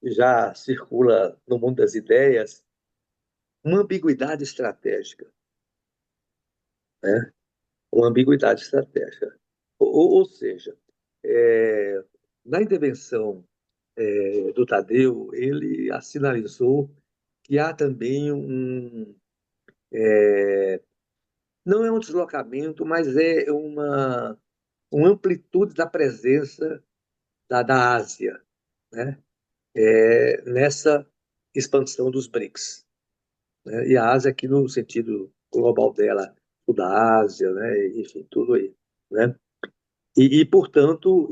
já circula no mundo das ideias, uma ambiguidade estratégica, né? Uma ambiguidade estratégica. Ou seja, é, na intervenção do Tadeu, ele sinalizou que há também não é um deslocamento, mas é uma amplitude da presença da Ásia, né? Nessa expansão dos BRICS, né? E a Ásia aqui no sentido global dela, toda a Ásia, né? Enfim, tudo aí, né? Portanto,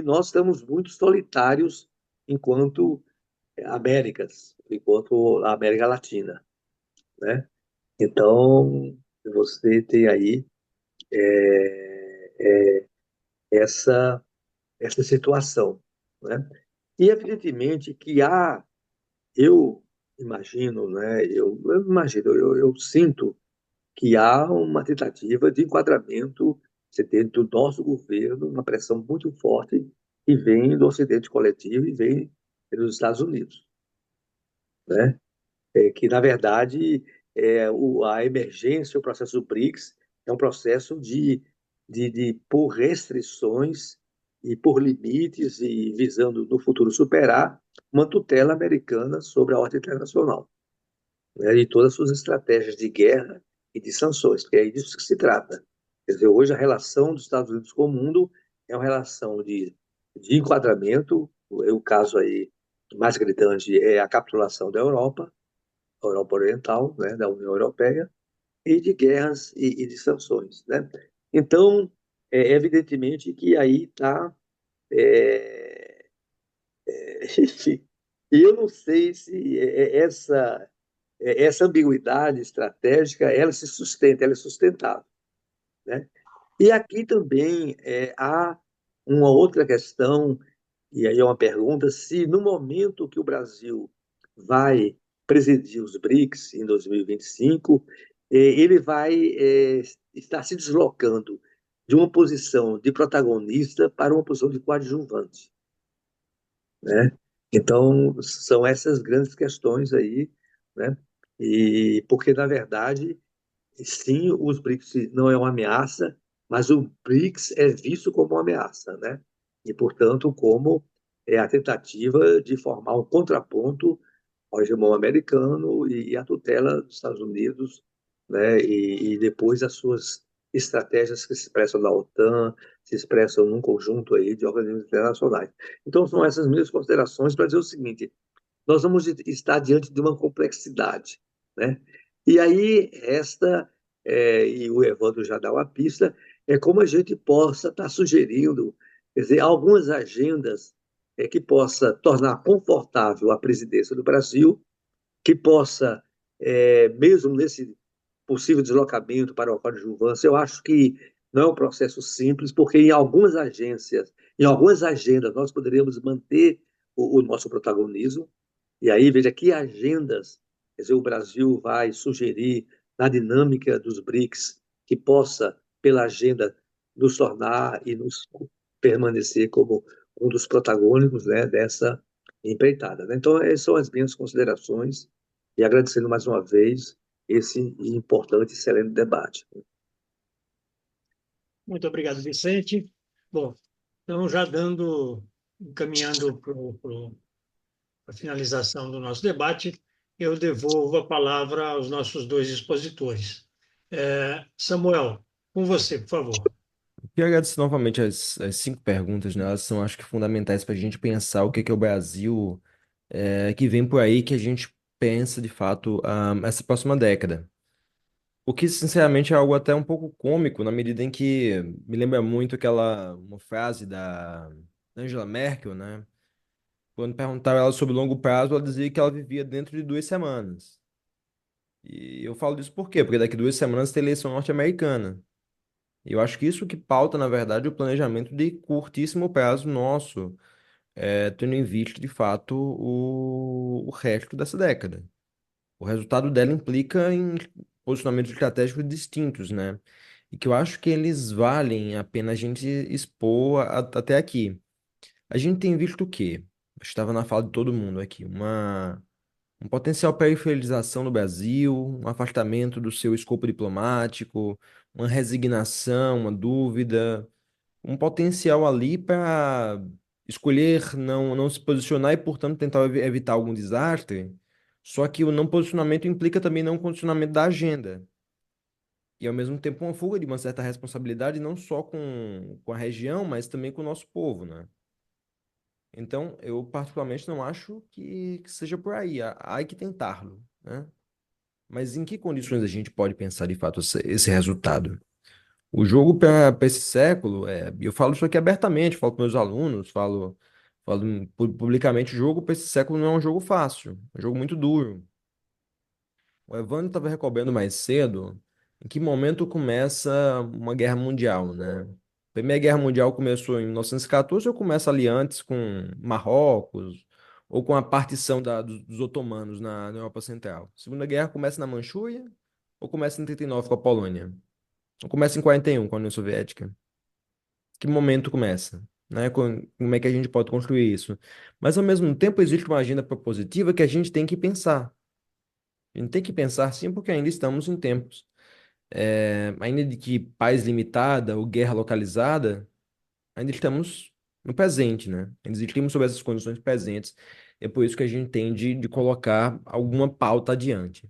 nós estamos muito solitários enquanto Américas, enquanto a América Latina, né? Então, você tem aí essa, essa situação, né? E, evidentemente, que eu imagino, né? Eu sinto que há uma tentativa de enquadramento dentro do nosso governo, uma pressão muito forte que vem do Ocidente coletivo e vem dos Estados Unidos, né? Que, na verdade, a emergência, o processo do BRICS, é um processo por restrições e por limites e visando, no futuro, superar uma tutela americana sobre a ordem internacional, né, e todas as suas estratégias de guerra e de sanções, que é disso que se trata. Quer dizer, hoje a relação dos Estados Unidos com o mundo é uma relação de enquadramento, o caso aí mais gritante é a capitulação da Europa Oriental, né, da União Europeia, e de guerras e de sanções, né? Então, evidentemente que aí está. É, enfim, e eu não sei se essa ambiguidade estratégica ela se sustenta, ela é sustentável, né? E aqui também há uma outra questão, e aí é uma pergunta, se no momento que o Brasil vai presidir os BRICS em 2025, ele vai estar se deslocando de uma posição de protagonista para uma posição de coadjuvante, né? Então, são essas grandes questões aí, né? E porque, na verdade, sim, os BRICS não é uma ameaça, mas o BRICS é visto como uma ameaça, né? E, portanto, como a tentativa de formar um contraponto ao hegemão americano e à tutela dos Estados Unidos, né? E depois as suas estratégias que se expressam na OTAN, se expressam num conjunto aí de organismos internacionais. Então, são essas minhas considerações para dizer o seguinte: nós vamos estar diante de uma complexidade, né? E aí, e o Evandro já dá uma pista, é como a gente possa estar sugerindo, quer dizer, algumas agendas que possa tornar confortável a presidência do Brasil, que possa, mesmo nesse possível deslocamento para a coadjuvância, eu acho que não é um processo simples, porque em algumas agências, em algumas agendas, nós poderíamos manter o nosso protagonismo, e aí, veja que agendas, quer dizer, o Brasil vai sugerir na dinâmica dos BRICS que possa, pela agenda, nos tornar e nos permanecer como um dos protagônicos, né, dessa empreitada, né? Então, essas são as minhas considerações e agradecendo mais uma vez esse importante e excelente debate. Muito obrigado, Vicente. Bom, então, já encaminhando para a finalização do nosso debate, eu devolvo a palavra aos nossos dois expositores. Samuel, com você, por favor. Queria agradecer novamente as 5 perguntas, né? Elas são, acho que, fundamentais para a gente pensar o que é o Brasil que vem por aí, que a gente pensa, de fato, essa próxima década. O que, sinceramente, é algo até um pouco cômico, na medida em que me lembra muito uma frase da Angela Merkel, né? Quando perguntaram ela sobre longo prazo, ela dizia que ela vivia dentro de 2 semanas. E eu falo disso por quê? Porque daqui 2 semanas tem eleição norte-americana. E eu acho que isso que pauta, na verdade, o planejamento de curtíssimo prazo nosso, tendo em vista, de fato, o resto dessa década. O resultado dela implica em posicionamentos estratégicos distintos, né? E que eu acho que eles valem a pena a gente expor até aqui. A gente tem visto o quê? Estava na fala de todo mundo aqui, um potencial periferização no Brasil, um afastamento do seu escopo diplomático, uma resignação, uma dúvida, um potencial ali para escolher não se posicionar e, portanto, tentar evitar algum desastre. Só que o não posicionamento implica também não posicionamento da agenda. E, ao mesmo tempo, uma fuga de uma certa responsabilidade, não só com a região, mas também com o nosso povo, né? Então, eu particularmente não acho que seja por aí. Há que tentar-lo, né? Mas em que condições a gente pode pensar de fato esse resultado? O jogo para esse século, eu falo isso aqui abertamente, falo para meus alunos, falo publicamente, o jogo para esse século não é um jogo fácil, é um jogo muito duro. O Evandro estava recordando mais cedo em que momento começa uma guerra mundial, né? A Primeira Guerra Mundial começou em 1914 ou começa ali antes com Marrocos ou com a partição dos otomanos na Europa Central? A Segunda Guerra começa na Manchúria ou começa em 39 com a Polônia? Ou começa em 41 com a União Soviética? Que momento começa? Né? Como é que a gente pode construir isso? Mas, ao mesmo tempo, existe uma agenda propositiva que a gente tem que pensar. A gente tem que pensar sim, porque ainda estamos em tempos. Ainda de que paz limitada ou guerra localizada, ainda estamos no presente, né? Ainda existimos sob essas condições presentes. É por isso que a gente tem de colocar alguma pauta adiante.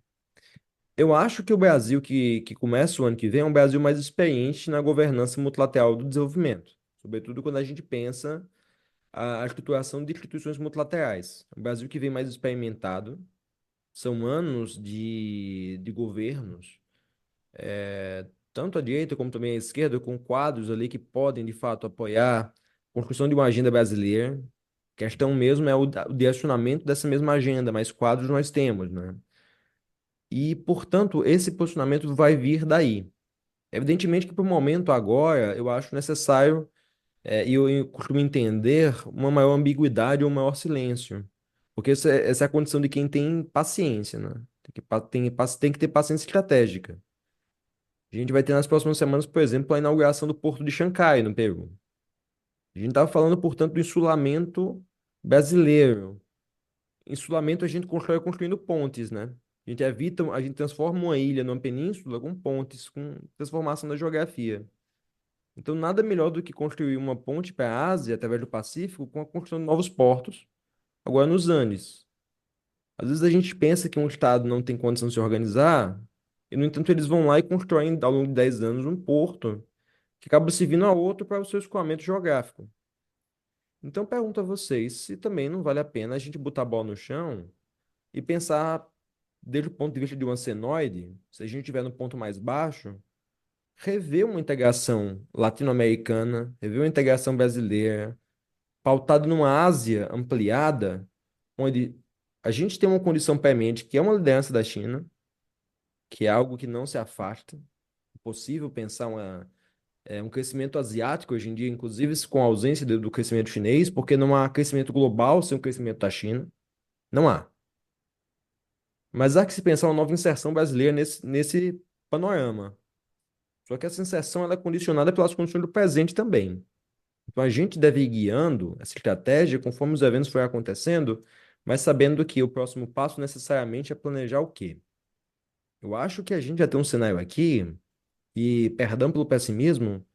Eu acho que o Brasil que começa o ano que vem é um Brasil mais experiente na governança multilateral do desenvolvimento, sobretudo quando a gente pensa a estruturação de instituições multilaterais. É um Brasil que vem mais experimentado, são anos de governos tanto a direita como também a esquerda, com quadros ali que podem, de fato, apoiar a construção de uma agenda brasileira. A questão mesmo é o direcionamento dessa mesma agenda, mas quadros nós temos, né? E, portanto, esse posicionamento vai vir daí. Evidentemente que, para o momento agora, eu acho necessário, e eu costumo entender, uma maior ambiguidade ou um maior silêncio. Porque essa é a condição de quem tem paciência, né? Tem que ter paciência estratégica. A gente vai ter nas próximas semanas, por exemplo, a inauguração do Porto de Xangai, no Peru. A gente estava falando, portanto, do insulamento brasileiro. Insulamento a gente constrói construindo pontes, né? A gente transforma uma ilha numa península com pontes, com transformação da geografia. Então, nada melhor do que construir uma ponte para a Ásia, através do Pacífico, com a construção de novos portos, agora nos Andes. Às vezes a gente pensa que um estado não tem condição de se organizar, e, no entanto, eles vão lá e constroem, ao longo de 10 anos, um porto que acaba servindo a outro para o seu escoamento geográfico. Então, pergunto a vocês se também não vale a pena a gente botar a bola no chão e pensar, desde o ponto de vista de um senoide, se a gente estiver no ponto mais baixo, rever uma integração latino-americana, rever uma integração brasileira, pautada numa Ásia ampliada, onde a gente tem uma condição premente, que é uma liderança da China, que é algo que não se afasta. É possível pensar um crescimento asiático hoje em dia, inclusive com a ausência do crescimento chinês, porque não há crescimento global sem o crescimento da China. Não há. Mas há que se pensar uma nova inserção brasileira nesse panorama. Só que essa inserção ela é condicionada pelas condições do presente também. Então a gente deve ir guiando essa estratégia conforme os eventos forem acontecendo, mas sabendo que o próximo passo necessariamente é planejar o quê? Eu acho que a gente já tem um cenário aqui, e perdão pelo pessimismo,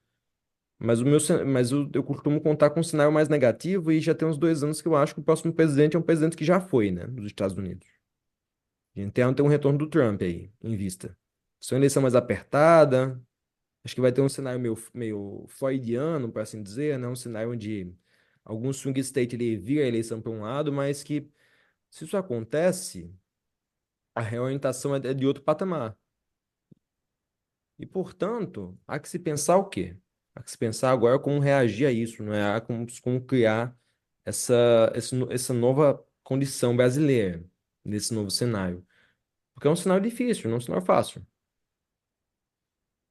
mas eu costumo contar com um cenário mais negativo e já tem uns 2 anos que eu acho que o próximo presidente é um presidente que já foi, né, dos Estados Unidos. A gente tem um retorno do Trump aí, em vista. Se é uma eleição mais apertada, acho que vai ter um cenário meio floydiano, por assim dizer, né? Um cenário onde algum swing state ele vira a eleição para um lado, mas que, se isso acontece, a reorientação é de outro patamar. E, portanto, há que se pensar o quê? Há que se pensar agora como reagir a isso, não é? Há como criar essa nova condição brasileira nesse novo cenário. Porque é um cenário difícil, não é um cenário fácil.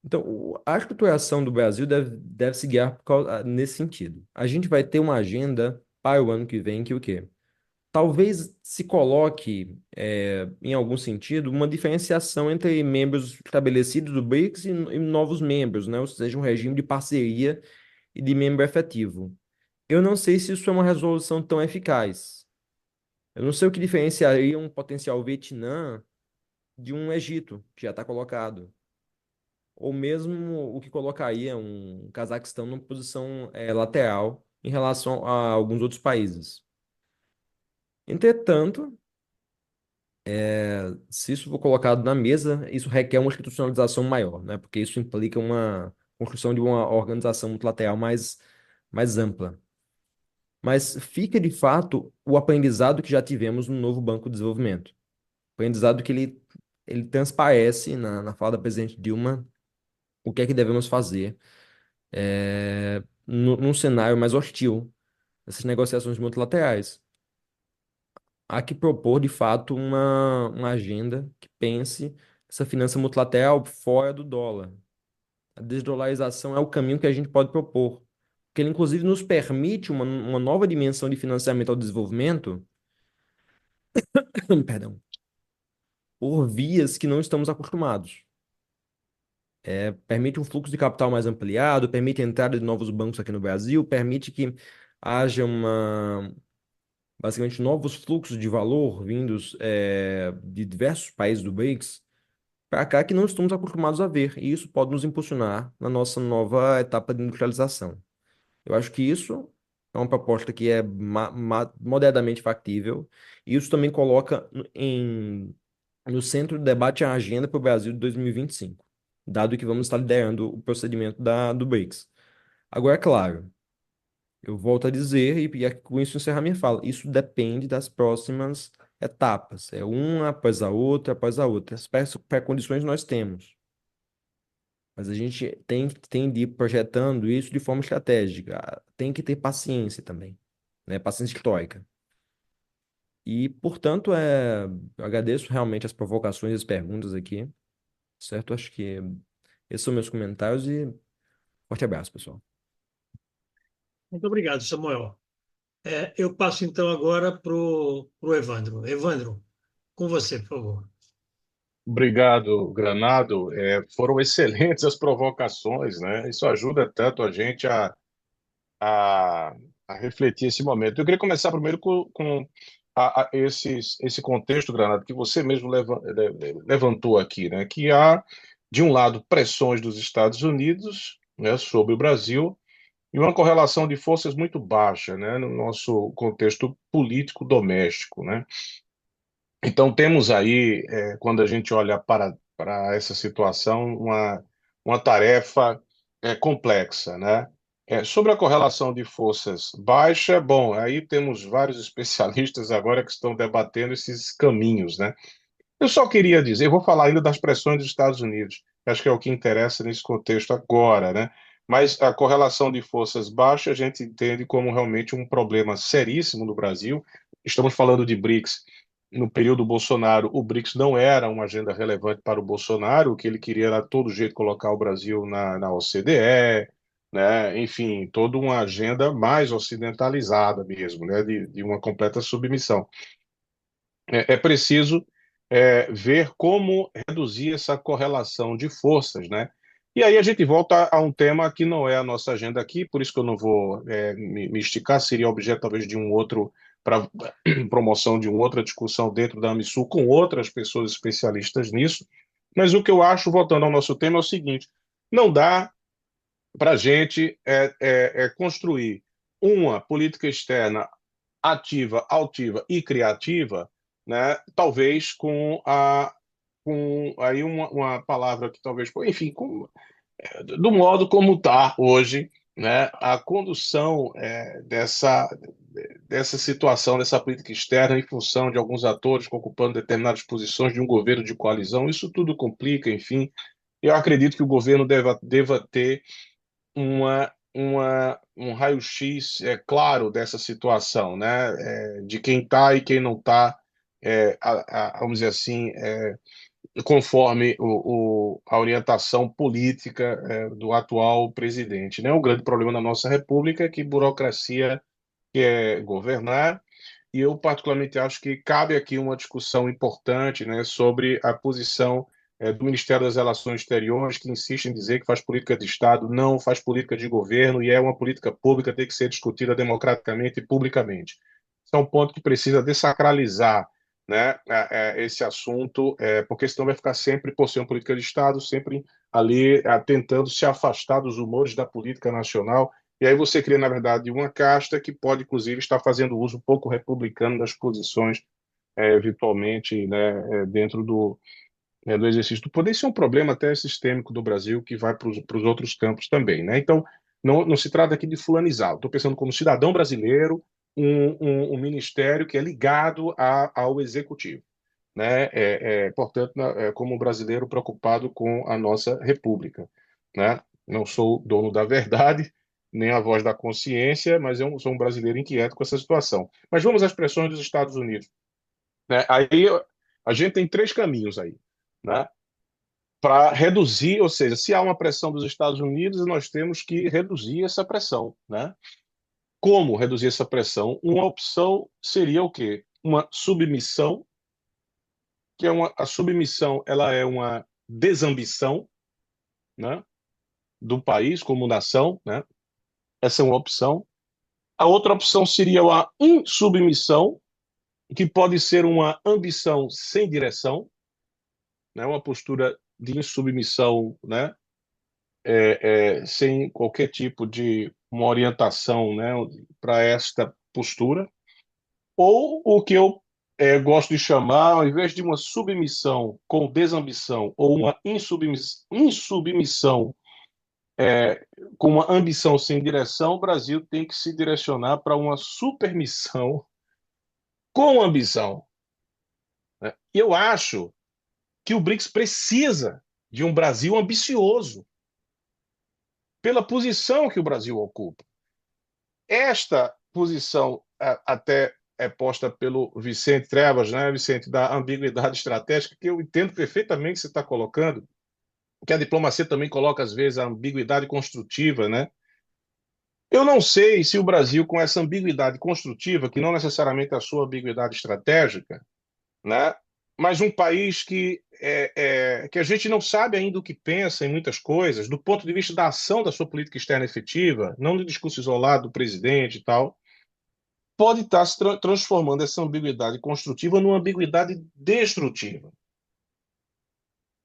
Então, a estruturação do Brasil deve se guiar nesse sentido. A gente vai ter uma agenda para o ano que vem que o quê? Talvez se coloque, em algum sentido, uma diferenciação entre membros estabelecidos do BRICS e novos membros, né? Ou seja, um regime de parceria e de membro efetivo. Eu não sei se isso é uma resolução tão eficaz. Eu não sei o que diferenciaria um potencial Vietnã de um Egito, que já está colocado. Ou mesmo o que colocaria um Cazaquistão numa posição lateral em relação a alguns outros países. Entretanto, se isso for colocado na mesa, isso requer uma institucionalização maior, né? Porque isso implica uma construção de uma organização multilateral mais ampla. Mas fica, de fato, o aprendizado que já tivemos no novo Banco de Desenvolvimento. Aprendizado que ele transparece na fala da presidente Dilma o que é que devemos fazer num cenário mais hostil, essas negociações multilaterais. Há que propor, de fato, uma agenda que pense essa finança multilateral fora do dólar. A desdolarização é o caminho que a gente pode propor, porque ele, inclusive, nos permite uma nova dimensão de financiamento ao desenvolvimento, perdão, por vias que não estamos acostumados. Permite um fluxo de capital mais ampliado, permite a entrada de novos bancos aqui no Brasil, permite que haja basicamente novos fluxos de valor vindos de diversos países do BRICS para cá que não estamos acostumados a ver, e isso pode nos impulsionar na nossa nova etapa de industrialização. Eu acho que isso é uma proposta que é moderadamente factível, e isso também coloca no centro do debate a agenda para o Brasil de 2025, dado que vamos estar liderando o procedimento do BRICS. Agora, é claro, eu volto a dizer, e com isso encerrar minha fala, isso depende das próximas etapas. É uma após a outra, após a outra. As pré-condições nós temos. mas a gente tem de ir projetando isso de forma estratégica. Tem que ter paciência também, né? Paciência estoica. E, portanto, eu agradeço realmente as provocações e as perguntas aqui, certo? Acho que esses são meus comentários e forte abraço, pessoal. Muito obrigado, Samuel. Eu passo então agora para o Evandro. Evandro, com você, por favor. Obrigado, Granado. Foram excelentes as provocações, né? Isso ajuda tanto a gente a, a refletir esse momento. Eu queria começar primeiro com esse contexto, Granado, que você mesmo levantou aqui, né? Que há, de um lado, pressões dos Estados Unidos, né, sobre o Brasil, e uma correlação de forças muito baixa, né, no nosso contexto político doméstico, né? Então, temos aí, quando a gente olha para essa situação, uma tarefa complexa, né? Sobre a correlação de forças baixa, bom, aí temos vários especialistas agora que estão debatendo esses caminhos, né? Eu só queria dizer, eu vou falar ainda das pressões dos Estados Unidos, que acho que é o que interessa nesse contexto agora, né? Mas a correlação de forças baixas a gente entende como realmente um problema seríssimo no Brasil. Estamos falando de BRICS. No período Bolsonaro, o BRICS não era uma agenda relevante para o Bolsonaro, o que ele queria era, de todo jeito, colocar o Brasil na OCDE, né? Enfim, toda uma agenda mais ocidentalizada mesmo, né? De uma completa submissão. É preciso ver como reduzir essa correlação de forças, né? E aí a gente volta a um tema que não é a nossa agenda aqui, por isso que eu não vou me esticar, seria objeto talvez de um outro, para promoção de uma outra discussão dentro da AMISUL com outras pessoas especialistas nisso. Mas o que eu acho, voltando ao nosso tema, é o seguinte: não dá para a gente construir uma política externa ativa, altiva e criativa, né? Talvez com aí uma palavra que talvez, enfim, do modo como está hoje, né? A condução dessa situação, dessa política externa, em função de alguns atores ocupando determinadas posições de um governo de coalizão, isso tudo complica, enfim. Eu acredito que o governo deva ter um raio-x claro dessa situação, né? De quem está e quem não está, vamos dizer assim, conforme a orientação política do atual presidente, né? O grande problema da nossa república é que burocracia quer governar, e eu particularmente acho que cabe aqui uma discussão importante, né, sobre a posição do Ministério das Relações Exteriores, que insiste em dizer que faz política de Estado, não faz política de governo, e é uma política pública, tem que ser discutida democraticamente e publicamente. Esse é um ponto que precisa desacralizar, né, esse assunto, porque senão vai ficar sempre, por ser uma política de Estado, sempre ali tentando se afastar dos humores da política nacional. E aí você cria, na verdade, uma casta que pode, inclusive, estar fazendo uso um pouco republicano das posições, virtualmente, né, dentro do exercício do poder. Isso é um problema até sistêmico do Brasil, que vai para os outros campos também, né? Então, não se trata aqui de fulanizar. Estou pensando como cidadão brasileiro, um ministério que é ligado ao executivo, né? Portanto, como brasileiro preocupado com a nossa república, né? Não sou dono da verdade, nem a voz da consciência, mas eu sou um brasileiro inquieto com essa situação. Mas vamos às pressões dos Estados Unidos, né? Aí a gente tem três caminhos aí, né? Para reduzir, ou seja, se há uma pressão dos Estados Unidos, nós temos que reduzir essa pressão, né? Como reduzir essa pressão? Uma opção seria o quê? Uma submissão, que a submissão, ela é uma desambição, né, do país como nação, né? Essa é uma opção. A outra opção seria a insubmissão, que pode ser uma ambição sem direção, né? Uma postura de insubmissão, né? Sem qualquer tipo de uma orientação, né, para esta postura. Ou o que eu gosto de chamar, ao invés de uma submissão com desambição ou uma insubmissão com uma ambição sem direção, o Brasil tem que se direcionar para uma supermissão com ambição, né? E eu acho que o BRICS precisa de um Brasil ambicioso, pela posição que o Brasil ocupa. Esta posição até é posta pelo Vicente Trevas, né, Vicente, da ambiguidade estratégica, que eu entendo perfeitamente que você está colocando, que a diplomacia também coloca, às vezes, a ambiguidade construtiva, né? Eu não sei se o Brasil, com essa ambiguidade construtiva, que não necessariamente é a sua ambiguidade estratégica, né? Mas um país que a gente não sabe ainda o que pensa em muitas coisas, do ponto de vista da ação da sua política externa efetiva, não do discurso isolado do presidente e tal, pode estar se transformando essa ambiguidade construtiva numa ambiguidade destrutiva,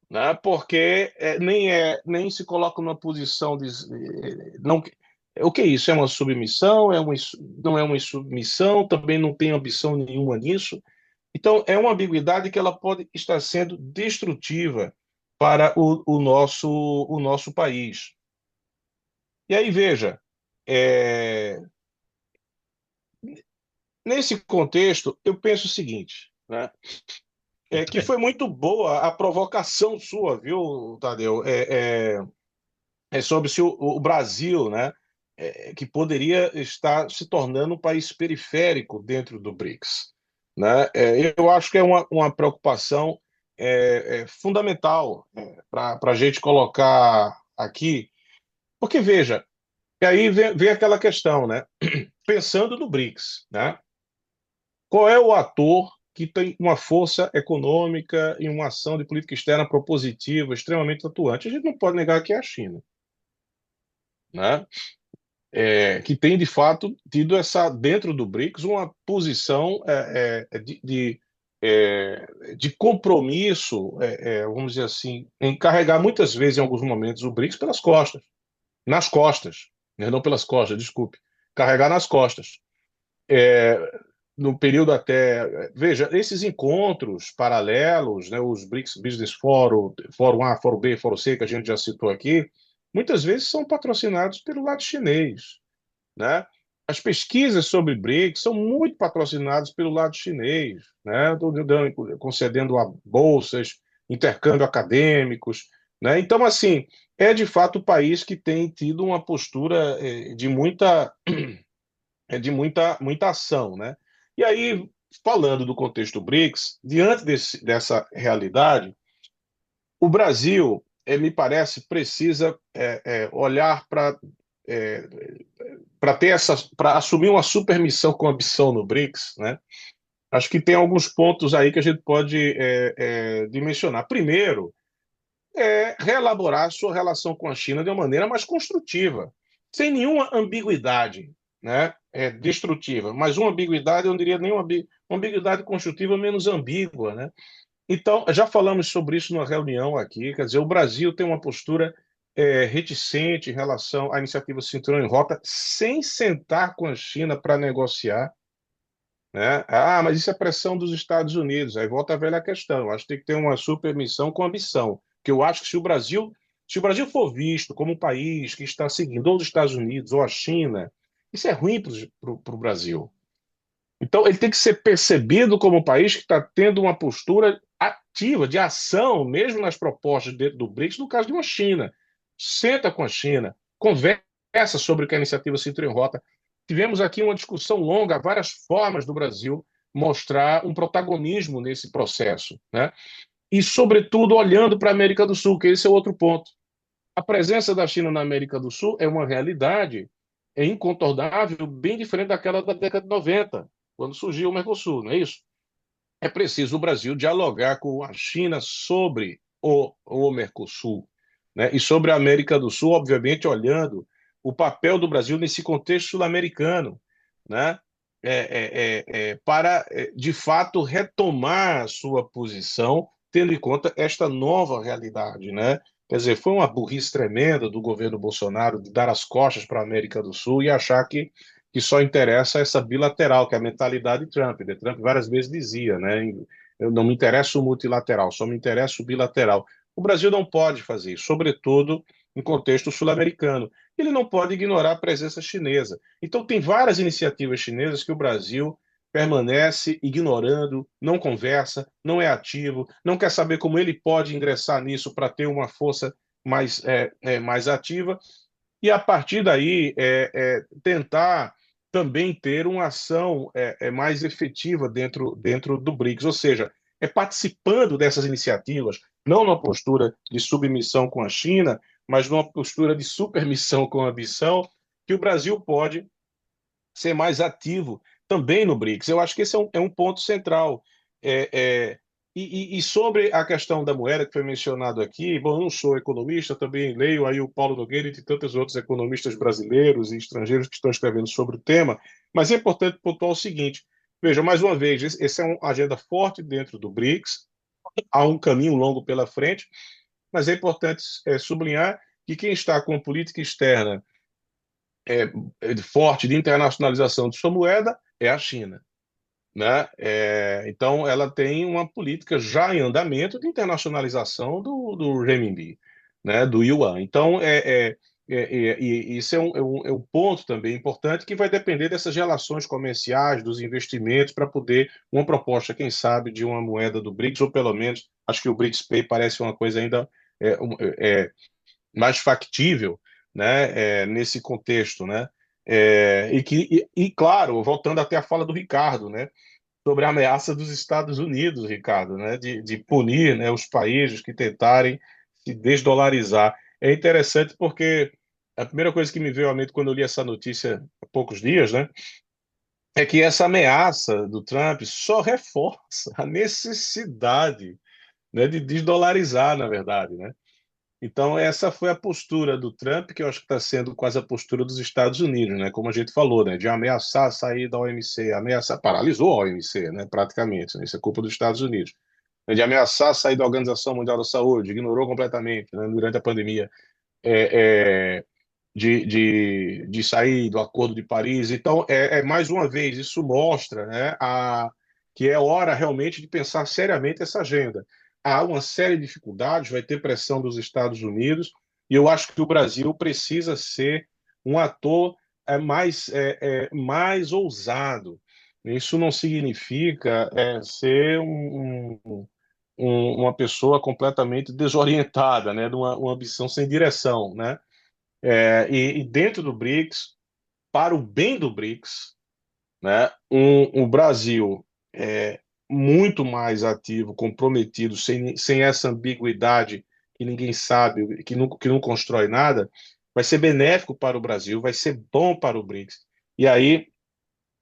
né? Porque nem se coloca numa posição de não. O que é isso? É uma submissão? Não é uma submissão? Também não tem ambição nenhuma nisso. Então, é uma ambiguidade que ela pode estar sendo destrutiva para o nosso país. E aí, veja, é, nesse contexto, eu penso o seguinte, né? Que foi muito boa a provocação sua, viu, Tadeu? É sobre se o Brasil, né, que poderia estar se tornando um país periférico dentro do BRICS, né? Eu acho que é uma preocupação fundamental para a gente colocar aqui, porque veja, e aí vem aquela questão, né? Pensando no BRICS, né? Qual é o ator que tem uma força econômica e uma ação de política externa propositiva, extremamente atuante? A gente não pode negar que é a China, né? Que tem, de fato, tido dentro do BRICS, uma posição de compromisso, vamos dizer assim, em carregar muitas vezes, em alguns momentos, o BRICS pelas costas, nas costas, né? Não pelas costas, desculpe, carregar nas costas. No período até. Veja, esses encontros paralelos, né, os BRICS Business Forum, Fórum A, Fórum B, Fórum C, que a gente já citou aqui, muitas vezes são patrocinados pelo lado chinês, né? As pesquisas sobre BRICS são muito patrocinadas pelo lado chinês, né? Concedendo bolsas, intercâmbio acadêmicos, né? Então, assim, é de fato o país que tem tido uma postura de muita ação, né? E aí, falando do contexto BRICS, diante dessa realidade, o Brasil, me parece, precisa olhar para assumir uma supermissão com ambição no BRICS, né? Acho que tem alguns pontos aí que a gente pode dimensionar. Primeiro, reelaborar a sua relação com a China de uma maneira mais construtiva, sem nenhuma ambiguidade, né? Destrutiva, mas uma ambiguidade, eu não diria nem uma ambiguidade construtiva menos ambígua, né? Então, já falamos sobre isso numa reunião aqui, quer dizer, o Brasil tem uma postura reticente em relação à iniciativa Cinturão em Rota, sem sentar com a China para negociar, né? Ah, mas isso é pressão dos Estados Unidos. Aí volta a velha questão. Eu acho que tem que ter uma supermissão com ambição. Que eu acho que se o Brasil for visto como um país que está seguindo ou os Estados Unidos ou a China, isso é ruim para o Brasil. Então, ele tem que ser percebido como um país que está tendo uma postura ativa, de ação, mesmo nas propostas dentro do BRICS, no caso de uma China. Senta com a China, conversa sobre o que é a iniciativa Cinturão em Rota. Tivemos aqui uma discussão longa, várias formas do Brasil mostrar um protagonismo nesse processo, né? E, sobretudo, olhando para a América do Sul, que esse é outro ponto. A presença da China na América do Sul é uma realidade, é incontornável, bem diferente daquela da década de 90, quando surgiu o Mercosul, não é isso? É preciso o Brasil dialogar com a China sobre o Mercosul, né? E sobre a América do Sul, obviamente, olhando o papel do Brasil nesse contexto sul-americano, né? Para, de fato, retomar a sua posição, tendo em conta esta nova realidade, né? Quer dizer, foi uma burrice tremenda do governo Bolsonaro de dar as costas para a América do Sul e achar que só interessa essa bilateral, que é a mentalidade Trump. Trump várias vezes dizia, né? Eu não me interessa o multilateral, só me interessa o bilateral. O Brasil não pode fazer isso, sobretudo em contexto sul-americano. Ele não pode ignorar a presença chinesa. Então, tem várias iniciativas chinesas que o Brasil permanece ignorando, não conversa, não é ativo, não quer saber como ele pode ingressar nisso para ter uma força mais ativa. e a partir daí tentar também ter uma ação mais efetiva dentro do BRICS, ou seja, participando dessas iniciativas, não numa postura de submissão com a China, mas numa postura de supermissão com a ambição, que o Brasil pode ser mais ativo também no BRICS. Eu acho que esse é um ponto central. E sobre a questão da moeda que foi mencionado aqui, bom, eu não sou economista, também leio aí o Paulo Nogueira e tantos outros economistas brasileiros e estrangeiros que estão escrevendo sobre o tema, mas é importante pontuar o seguinte, veja, mais uma vez, essa é uma agenda forte dentro do BRICS, há um caminho longo pela frente, mas é importante sublinhar que quem está com política externa forte de internacionalização de sua moeda é a China, né? Então, ela tem uma política já em andamento de internacionalização do renminbi, né? Do yuan. Então, isso é um ponto também importante que vai depender dessas relações comerciais, dos investimentos, para poder uma proposta, quem sabe, de uma moeda do BRICS, ou pelo menos, acho que o BRICS Pay parece uma coisa ainda mais factível, né, nesse contexto, né? Claro, voltando até a fala do Ricardo, né, sobre a ameaça dos Estados Unidos, Ricardo, né, de punir, né, os países que tentarem se desdolarizar. É interessante porque a primeira coisa que me veio à mente quando eu li essa notícia há poucos dias, né, é que essa ameaça do Trump só reforça a necessidade, né, de desdolarizar, na verdade, né? Então, essa foi a postura do Trump, que eu acho que está sendo quase a postura dos Estados Unidos, né? Como a gente falou, né? De ameaçar sair da OMC, ameaçar, paralisou a OMC, né? Praticamente, né? Isso é culpa dos Estados Unidos. De ameaçar sair da Organização Mundial da Saúde, ignorou completamente, né? Durante a pandemia, de sair do Acordo de Paris. Então, mais uma vez, isso mostra, né? Que é hora realmente de pensar seriamente essa agenda. Há uma série de dificuldades, vai ter pressão dos Estados Unidos, e eu acho que o Brasil precisa ser um ator mais ousado. Isso não significa ser uma pessoa completamente desorientada, né, de uma ambição sem direção, né? E dentro do BRICS, para o bem do BRICS, né, o Brasil muito mais ativo, comprometido, sem essa ambiguidade que ninguém sabe, que não constrói nada, vai ser benéfico para o Brasil, vai ser bom para o BRICS. E aí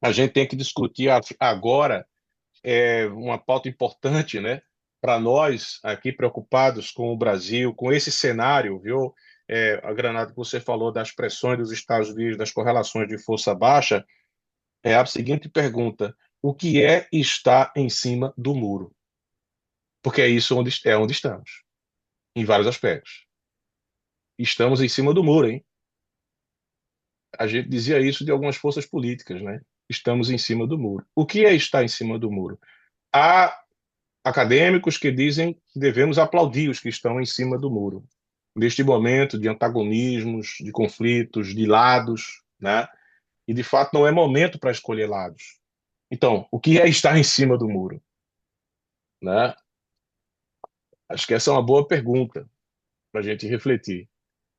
a gente tem que discutir agora uma pauta importante, né, para nós aqui preocupados com o Brasil, com esse cenário, viu? A Granada que você falou das pressões dos Estados Unidos, das correlações de força baixa, é a seguinte pergunta: o que é estar em cima do muro? Porque é isso onde estamos, em vários aspectos. Estamos em cima do muro, hein? A gente dizia isso de algumas forças políticas, né? Estamos em cima do muro. O que é estar em cima do muro? Há acadêmicos que dizem que devemos aplaudir os que estão em cima do muro, neste momento de antagonismos, de conflitos, de lados, né? E de fato não é momento para escolher lados. Então, o que é estar em cima do muro, né? Acho que essa é uma boa pergunta para a gente refletir,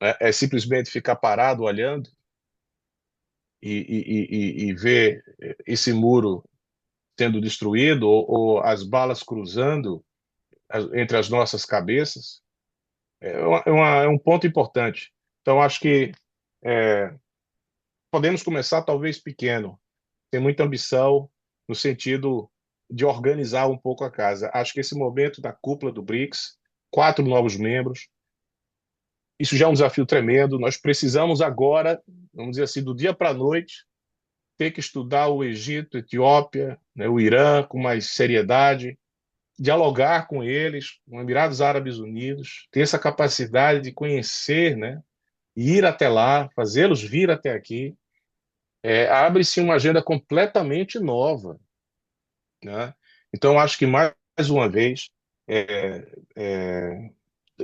né? É simplesmente ficar parado olhando e ver esse muro sendo destruído ou as balas cruzando entre as nossas cabeças? É um ponto importante. Então, acho que podemos começar talvez pequeno, ter muita ambição no sentido de organizar um pouco a casa. Acho que esse momento da cúpula do BRICS, 4 novos membros, isso já é um desafio tremendo. Nós precisamos agora, vamos dizer assim, do dia para a noite, ter que estudar o Egito, a Etiópia, né, o Irã com mais seriedade, dialogar com eles, com os Emirados Árabes Unidos, ter essa capacidade de conhecer, né, ir até lá, fazê-los vir até aqui. Abre-se uma agenda completamente nova, né? Então, acho que, mais uma vez,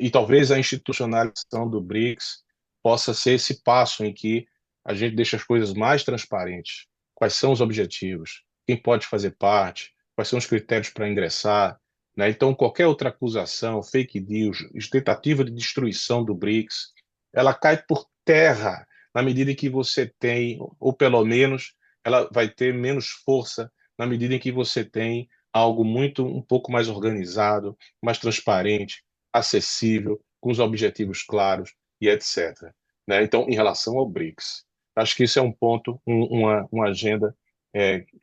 e talvez a institucionalização do BRICS possa ser esse passo em que a gente deixa as coisas mais transparentes. Quais são os objetivos? Quem pode fazer parte? Quais são os critérios para ingressar? Né? Então, qualquer outra acusação, fake news, tentativa de destruição do BRICS, ela cai por terra na medida em que você tem, ou pelo menos ela vai ter menos força na medida em que você tem algo um pouco mais organizado, mais transparente, acessível, com os objetivos claros e etc. Né? Então, em relação ao BRICS, acho que isso é um ponto, uma agenda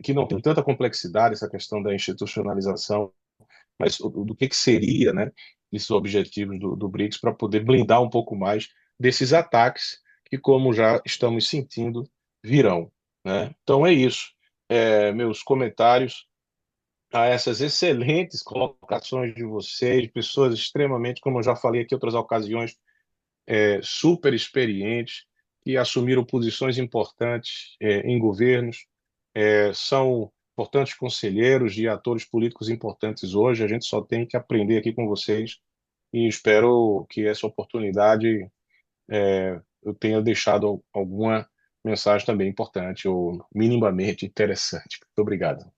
que não tem tanta complexidade, essa questão da institucionalização, mas do que seria, né, esses objetivos do BRICS para poder blindar um pouco mais desses ataques que, como já estamos sentindo, virão. Né? Então é isso. Meus comentários a essas excelentes colocações de vocês, pessoas extremamente, como eu já falei aqui em outras ocasiões, super experientes, que assumiram posições importantes em governos, são importantes conselheiros e atores políticos importantes hoje. A gente só tem que aprender aqui com vocês e espero que essa oportunidade eu tenha deixado alguma mensagem também importante ou minimamente interessante. Muito obrigado.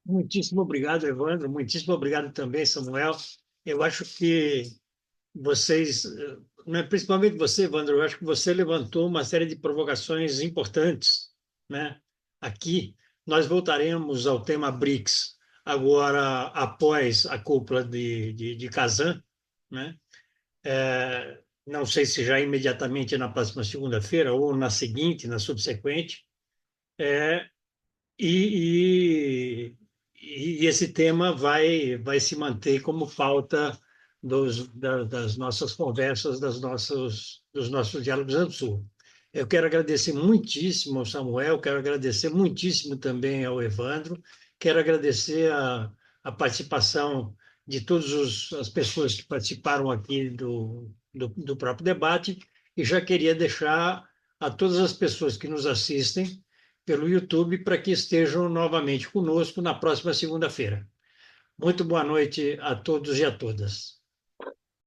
Muitíssimo obrigado, Evandro. Muitíssimo obrigado também, Samuel. Eu acho que vocês, né, principalmente você, Evandro, eu acho que você levantou uma série de provocações importantes, né? Aqui nós voltaremos ao tema BRICS agora após a cúpula de Kazan, né? Não sei se já imediatamente na próxima segunda-feira ou na seguinte, na subsequente, e, e esse tema vai se manter como pauta das nossas conversas, dos nossos diálogos do Sul. Eu quero agradecer muitíssimo ao Samuel, quero agradecer muitíssimo também ao Evandro, quero agradecer a participação de todas as pessoas que participaram aqui do próprio debate, e já queria deixar a todas as pessoas que nos assistem pelo YouTube para que estejam novamente conosco na próxima segunda-feira. Muito boa noite a todos e a todas.